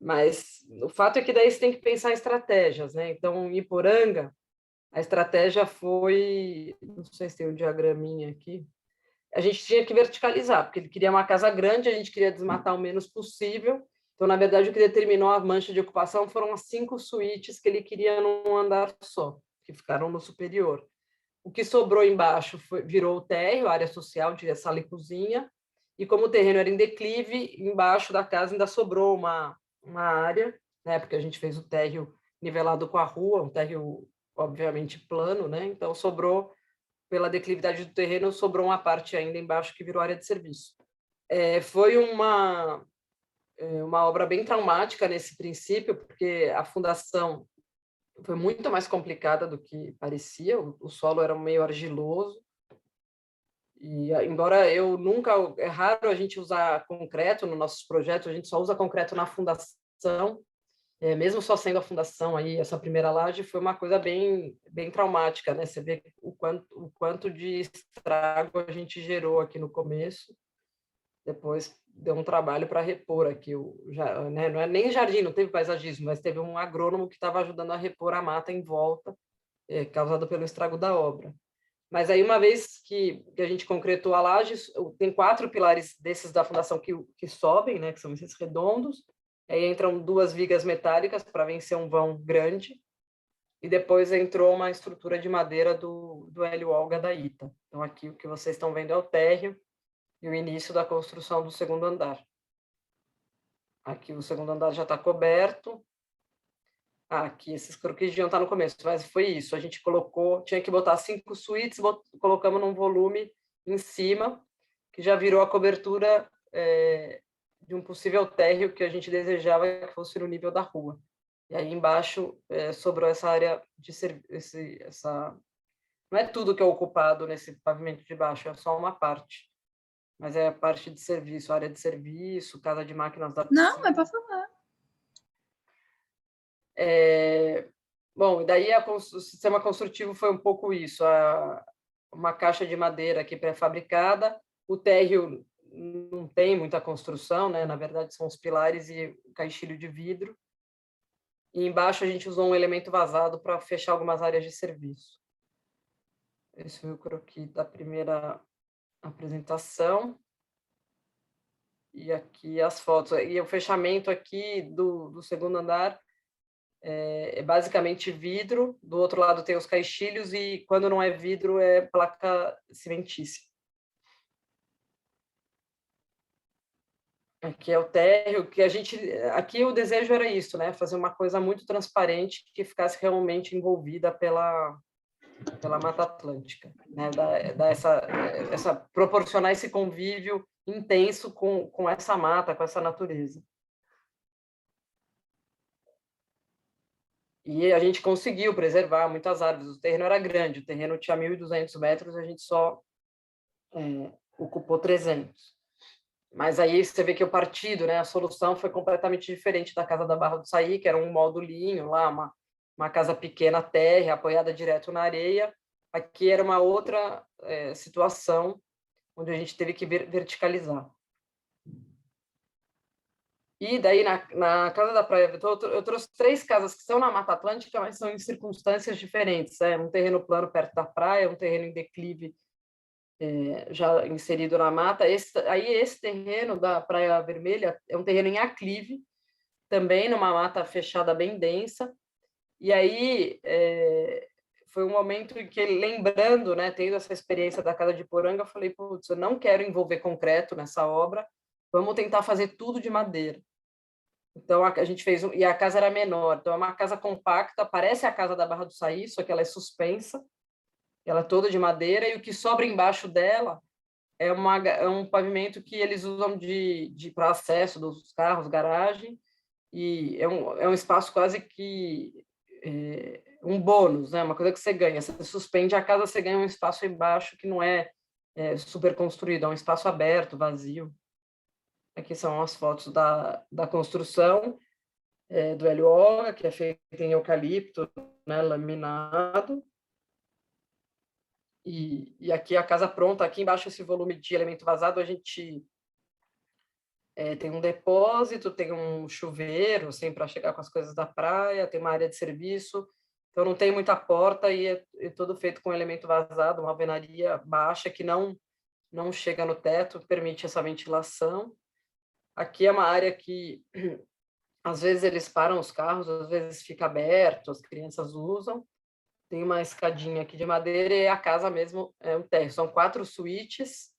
Mas o fato é que daí você tem que pensar em estratégias, né? Então, em Iporanga, a estratégia foi, não sei se tem um diagraminha aqui, a gente tinha que verticalizar, porque ele queria uma casa grande, a gente queria desmatar o menos possível. Então, na verdade, o que determinou a mancha de ocupação foram as 5 suítes que ele queria num andar só, que ficaram no superior. O que sobrou embaixo virou o térreo, área social de sala e cozinha, e como o terreno era em declive, embaixo da casa ainda sobrou uma área, né, porque a gente fez o térreo nivelado com a rua, um térreo obviamente plano, né, então sobrou, pela declividade do terreno, sobrou uma parte ainda embaixo que virou área de serviço. Foi uma obra bem traumática nesse princípio, porque a fundação foi muito mais complicada do que parecia, o solo era meio argiloso, e embora eu nunca, é raro a gente usar concreto nos nossos projetos, a gente só usa concreto na fundação, mesmo só sendo a fundação aí, essa primeira laje, foi uma coisa bem traumática, né? Você vê o quanto de estrago a gente gerou aqui no começo, depois deu um trabalho para repor aqui, né? Não é nem jardim, não teve paisagismo, mas teve um agrônomo que estava ajudando a repor a mata em volta, causada pelo estrago da obra. Mas aí, uma vez que a gente concretou a laje, tem 4 pilares desses da fundação que sobem, né, que são esses redondos, aí entram 2 vigas metálicas para vencer um vão grande, e depois entrou uma estrutura de madeira do Hélio Olga da ITA. Então, aqui o que vocês estão vendo é o térreo e o início da construção do segundo andar. Aqui o segundo andar já está coberto. Aqui, esses croquis deviam estar no começo, mas foi isso. A gente tinha que botar 5 suítes, colocamos num volume em cima, que já virou a cobertura de um possível térreo que a gente desejava que fosse no nível da rua. E aí embaixo sobrou essa área de serviço, não é tudo que é ocupado nesse pavimento de baixo, é só uma parte. Mas é a parte de serviço, área de serviço, casa de máquinas da piscina. Não, é para falar. Bom, e daí o sistema construtivo foi um pouco isso, uma caixa de madeira aqui pré-fabricada, o térreo não tem muita construção, né? Na verdade são os pilares e o caixilho de vidro, e embaixo a gente usou um elemento vazado para fechar algumas áreas de serviço. Esse foi o croquis da primeira apresentação, e aqui as fotos, e o fechamento aqui do segundo andar é basicamente vidro, do outro lado tem os caixilhos, e quando não é vidro é placa cimentícia. Aqui é o térreo, aqui o desejo era isso, né? Fazer uma coisa muito transparente que ficasse realmente envolvida pela Mata Atlântica, né? Proporcionar esse convívio intenso com essa mata, com essa natureza. E a gente conseguiu preservar muitas árvores. O terreno era grande, o terreno tinha 1.200 metros, a gente só ocupou 300. Mas aí você vê que o partido, né, a solução foi completamente diferente da Casa da Barra do Saí, que era um módulinho lá, uma uma casa pequena térrea, apoiada direto na areia. Aqui era uma outra situação, onde a gente teve que verticalizar. E daí, na Casa da Praia eu trouxe 3 casas que são na Mata Atlântica, mas são em circunstâncias diferentes. Um terreno plano perto da praia, um terreno em declive já inserido na mata. Esse terreno da Praia Vermelha é um terreno em aclive, também numa mata fechada bem densa. E aí foi um momento em que, lembrando, né, tendo essa experiência da Casa de Poranga, eu falei, putz, eu não quero envolver concreto nessa obra, vamos tentar fazer tudo de madeira. Então, a gente fez, e a casa era menor, então é uma casa compacta, parece a casa da Barra do Saí, só que ela é suspensa, ela é toda de madeira, e o que sobra embaixo dela é um pavimento que eles usam para acesso dos carros, garagem, e é um espaço quase que um bônus, né? Uma coisa que você ganha. Você suspende a casa, você ganha um espaço embaixo que não é super construído, é um espaço aberto, vazio. Aqui são as fotos da construção do LO, que é feito em eucalipto, né, laminado. E aqui a casa pronta. Aqui embaixo, esse volume de elemento vazado, a gente tem um depósito, tem um chuveiro, assim, para chegar com as coisas da praia, tem uma área de serviço. Então, não tem muita porta e é todo feito com elemento vazado, uma alvenaria baixa que não chega no teto, permite essa ventilação. Aqui é uma área que, às vezes, eles param os carros, às vezes fica aberto, as crianças usam. Tem uma escadinha aqui de madeira e a casa mesmo é um térreo. São 4 suítes.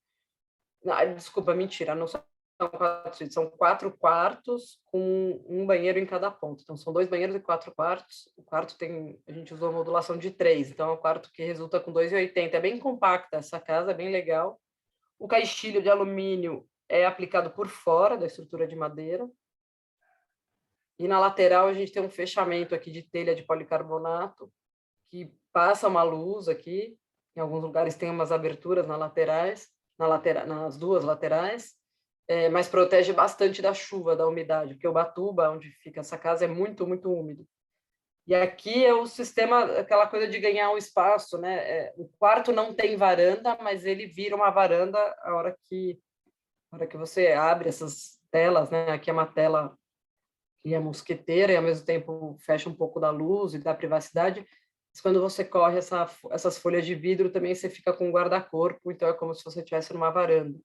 Desculpa, mentira, não são 4 suítes, são 4 quartos com um banheiro em cada ponto. Então, são 2 banheiros e 4 quartos. O quarto a gente usou a modulação de 3, então é um quarto que resulta com 2,80. É bem compacta essa casa, é bem legal. O caixilho de alumínio é aplicado por fora da estrutura de madeira. E na lateral a gente tem um fechamento aqui de telha de policarbonato, que passa uma luz aqui. Em alguns lugares tem umas aberturas nas 2 laterais, mas protege bastante da chuva, da umidade, porque Ubatuba, onde fica essa casa, é muito, muito úmido. E aqui é o sistema, aquela coisa de ganhar um espaço, né? O quarto não tem varanda, mas ele vira uma varanda a hora que você abre essas telas, né? Aqui é uma tela que é mosquiteira e, ao mesmo tempo, fecha um pouco da luz e da privacidade. Mas quando você corre essas folhas de vidro, também você fica com um guarda-corpo, então é como se você estivesse numa varanda.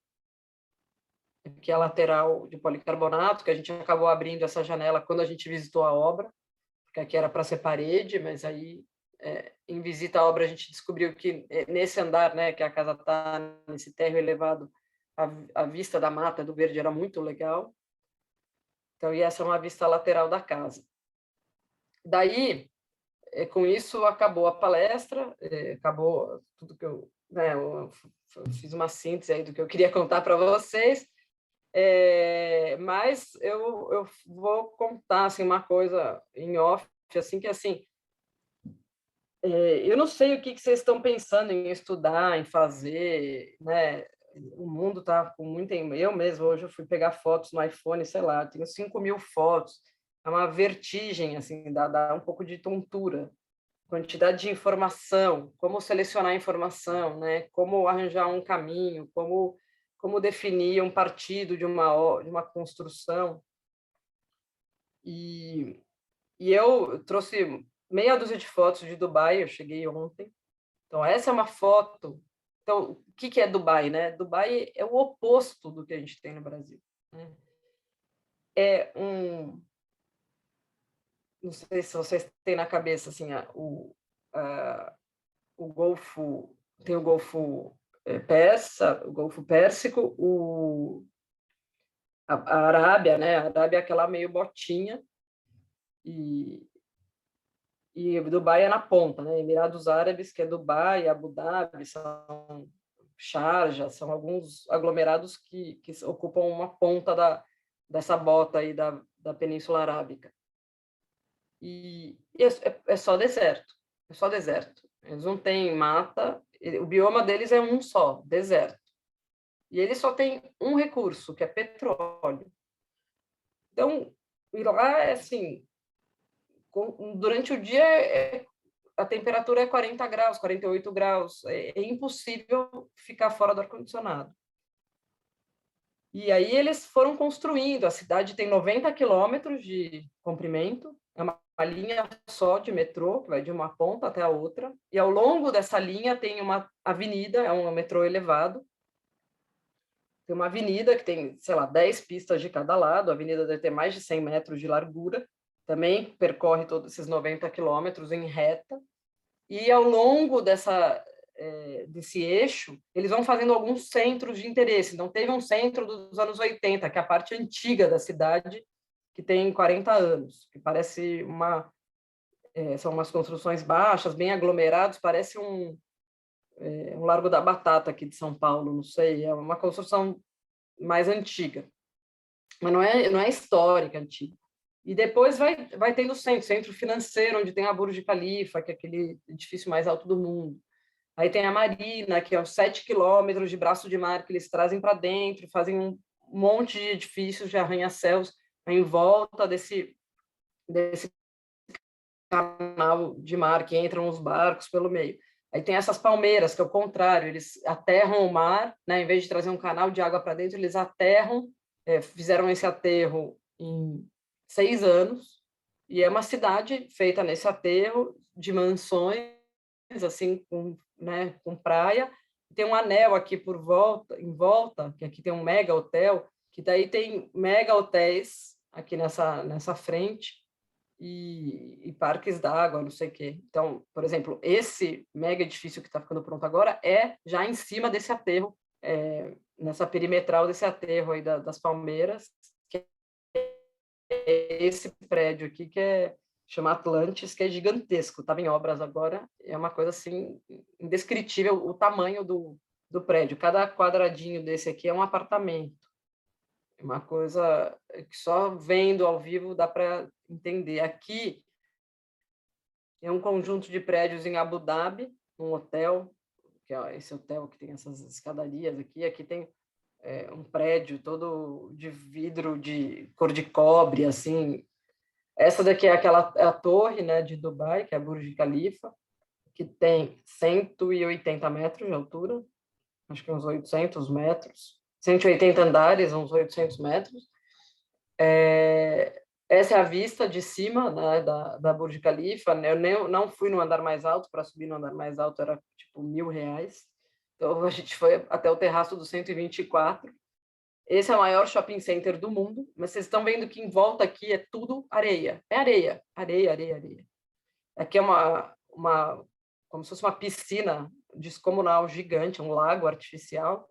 Aqui é a lateral de policarbonato, que a gente acabou abrindo essa janela quando a gente visitou a obra, porque aqui era para ser parede, mas aí, em visita à obra, a gente descobriu que nesse andar, né, que a casa está, nesse térreo elevado, a vista da mata do verde era muito legal. Então, e essa é uma vista lateral da casa. Daí, com isso, acabou a palestra, acabou tudo que eu fiz uma síntese aí do que eu queria contar para vocês, mas eu vou contar assim, uma coisa em off, assim, que assim, eu não sei o que vocês estão pensando em estudar, em fazer, né? O mundo está com muita... Eu mesmo, hoje eu fui pegar fotos no iPhone, sei lá, tenho 5.000 fotos, é uma vertigem, assim, dá um pouco de tontura. Quantidade de informação, como selecionar informação, né? Como arranjar um caminho, como definir um partido de uma construção. E eu trouxe meia dúzia de fotos de Dubai, eu cheguei ontem. Então, essa é uma foto. Então, o que é Dubai, né? Dubai é o oposto do que a gente tem no Brasil, né? Não sei se vocês têm na cabeça assim, o Golfo, tem o Golfo Persa, o Golfo Pérsico, a Arábia, né? A Arábia é aquela meio botinha, e Dubai é na ponta, né? Emirados Árabes, que é Dubai, Abu Dhabi, são Sharjah, são alguns aglomerados que ocupam uma ponta dessa bota aí da Península Arábica. E é só deserto, é só deserto. Eles não têm mata, o bioma deles é um só, deserto. E eles só têm um recurso, que é petróleo. Então, ir lá é assim, durante o dia a temperatura é 40 graus, 48 graus, é impossível ficar fora do ar-condicionado. E aí eles foram construindo, a cidade tem 90 quilômetros de comprimento, é uma linha só de metrô, que vai de uma ponta até a outra, e ao longo dessa linha tem uma avenida, é um metrô elevado, tem uma avenida que tem, sei lá, 10 pistas de cada lado, a avenida deve ter mais de 100 metros de largura, também percorre todos esses 90 quilômetros em reta, e ao longo desse eixo, eles vão fazendo alguns centros de interesse. Então, teve um centro dos anos 80, que é a parte antiga da cidade, que tem 40 anos, que parece são umas construções baixas, bem aglomerados, parece um Largo da Batata aqui de São Paulo, não sei, é uma construção mais antiga, mas não é histórica antiga. E depois vai tendo centro financeiro, onde tem a Burj Khalifa, que é aquele edifício mais alto do mundo. Aí tem a Marina, que é os 7 quilômetros de braço de mar que eles trazem para dentro, fazem um monte de edifícios de arranha-céus em volta desse canal de mar que entram os barcos pelo meio. Aí tem essas palmeiras, que é o contrário, eles aterram o mar, né? Em vez de trazer um canal de água para dentro, eles aterram, fizeram esse aterro em 6 anos, e é uma cidade feita nesse aterro de mansões, assim, com praia. Tem um anel aqui em volta, que aqui tem um mega hotel, que daí tem mega hotéis aqui nessa frente, e parques d'água, não sei o quê. Então, por exemplo, esse mega edifício que está ficando pronto agora é já em cima desse aterro, nessa perimetral desse aterro aí das Palmeiras, que é esse prédio aqui, chama Atlantis, que é gigantesco, estava em obras agora, é uma coisa assim indescritível o tamanho do prédio. Cada quadradinho desse aqui é um apartamento. É uma coisa que só vendo ao vivo dá para entender. Aqui é um conjunto de prédios em Abu Dhabi, um hotel, que é esse hotel que tem essas escadarias aqui. Aqui tem um prédio todo de vidro de cor de cobre, assim. Essa daqui é a torre, né, de Dubai, que é a Burj Khalifa, que tem 180 metros de altura, acho que uns 800 metros, 180 andares, uns 800 metros. Essa é a vista de cima, né, da Burj Khalifa. Eu não fui no andar mais alto, para subir no andar mais alto era tipo R$1.000. Então a gente foi até o terraço do 124. Esse é o maior shopping center do mundo, mas vocês estão vendo que em volta aqui é tudo areia. É areia, areia, areia, areia. Aqui é como se fosse uma piscina descomunal gigante, um lago artificial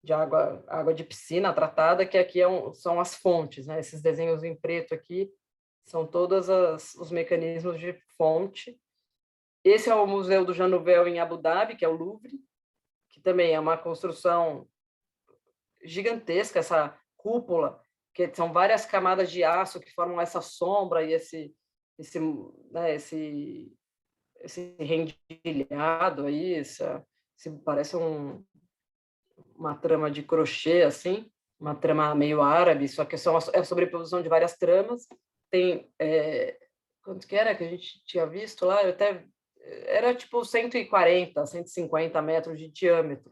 de água de piscina tratada, que aqui são as fontes, né? Esses desenhos em preto aqui são todos os mecanismos de fonte. Esse é o Museu do Jean Nouvel em Abu Dhabi, que é o Louvre, que também é uma construção gigantesca, essa cúpula, que são várias camadas de aço que formam essa sombra e esse rendilhado aí, parece uma trama de crochê, assim, uma trama meio árabe, só que é a sobreposição de várias tramas. Tem, quanto que era que a gente tinha visto lá? Era tipo 140, 150 metros de diâmetro.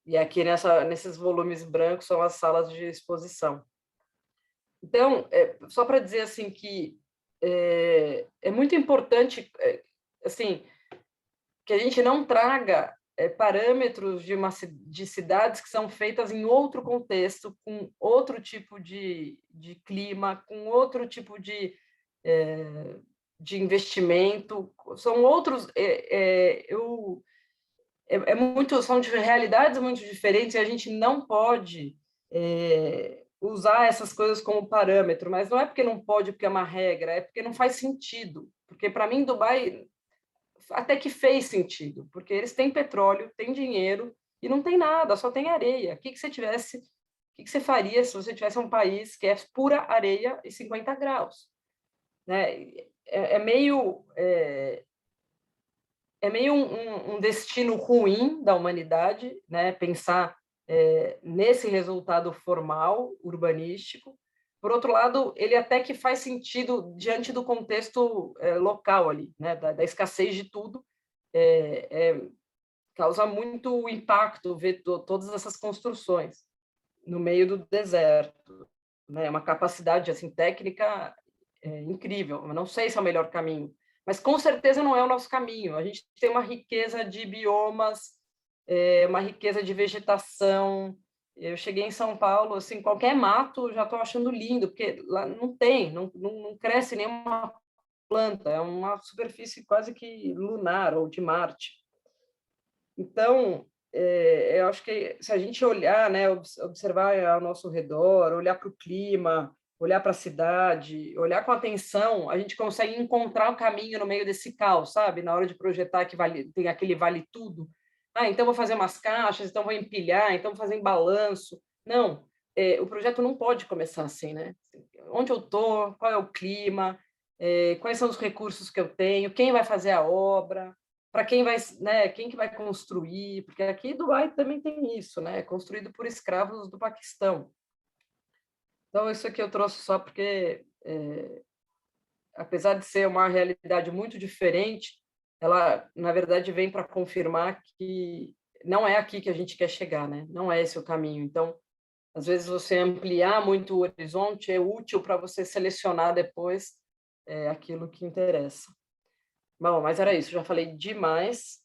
E aqui nesses volumes brancos são as salas de exposição. Então, só para dizer assim que é muito importante assim, que a gente não traga parâmetros de cidades que são feitas em outro contexto, com outro tipo de clima, com outro tipo de investimento, são outros... são de realidades muito diferentes e a gente não pode usar essas coisas como parâmetro, mas não é porque não pode, porque é uma regra, é porque não faz sentido. Porque, para mim, Dubai até que fez sentido, porque eles têm petróleo, têm dinheiro e não tem nada, só tem areia. O que você faria se você tivesse um país que é pura areia e 50 graus? Né? É meio um destino ruim da humanidade, né? Pensar nesse resultado formal, urbanístico, por outro lado, ele até que faz sentido diante do contexto local ali, né, da escassez de tudo, causa muito impacto ver todas essas construções no meio do deserto, né? É uma capacidade assim técnica incrível. Eu não sei se é o melhor caminho, mas com certeza não é o nosso caminho. A gente tem uma riqueza de biomas, uma riqueza de vegetação. Eu cheguei em São Paulo, assim, qualquer mato eu já estou achando lindo, porque lá não tem, não cresce nenhuma planta, é uma superfície quase que lunar ou de Marte. Então, eu acho que se a gente olhar, né, observar ao nosso redor, olhar para o clima, olhar para a cidade, olhar com atenção, a gente consegue encontrar o caminho no meio desse caos, sabe? Na hora de projetar que tem aquele vale tudo. Ah, então vou fazer umas caixas, então vou empilhar, então vou fazer em balanço. Não, o projeto não pode começar assim, né? Onde eu estou, qual é o clima, quais são os recursos que eu tenho, quem vai fazer a obra, para quem vai, né, quem que vai construir, porque aqui em Dubai também tem isso, né, construído por escravos do Paquistão. Então, isso aqui eu trouxe só porque, apesar de ser uma realidade muito diferente, ela, na verdade, vem para confirmar que não é aqui que a gente quer chegar, né? Não é esse o caminho. Então, às vezes, você ampliar muito o horizonte é útil para você selecionar depois aquilo que interessa. Bom, mas era isso, já falei demais.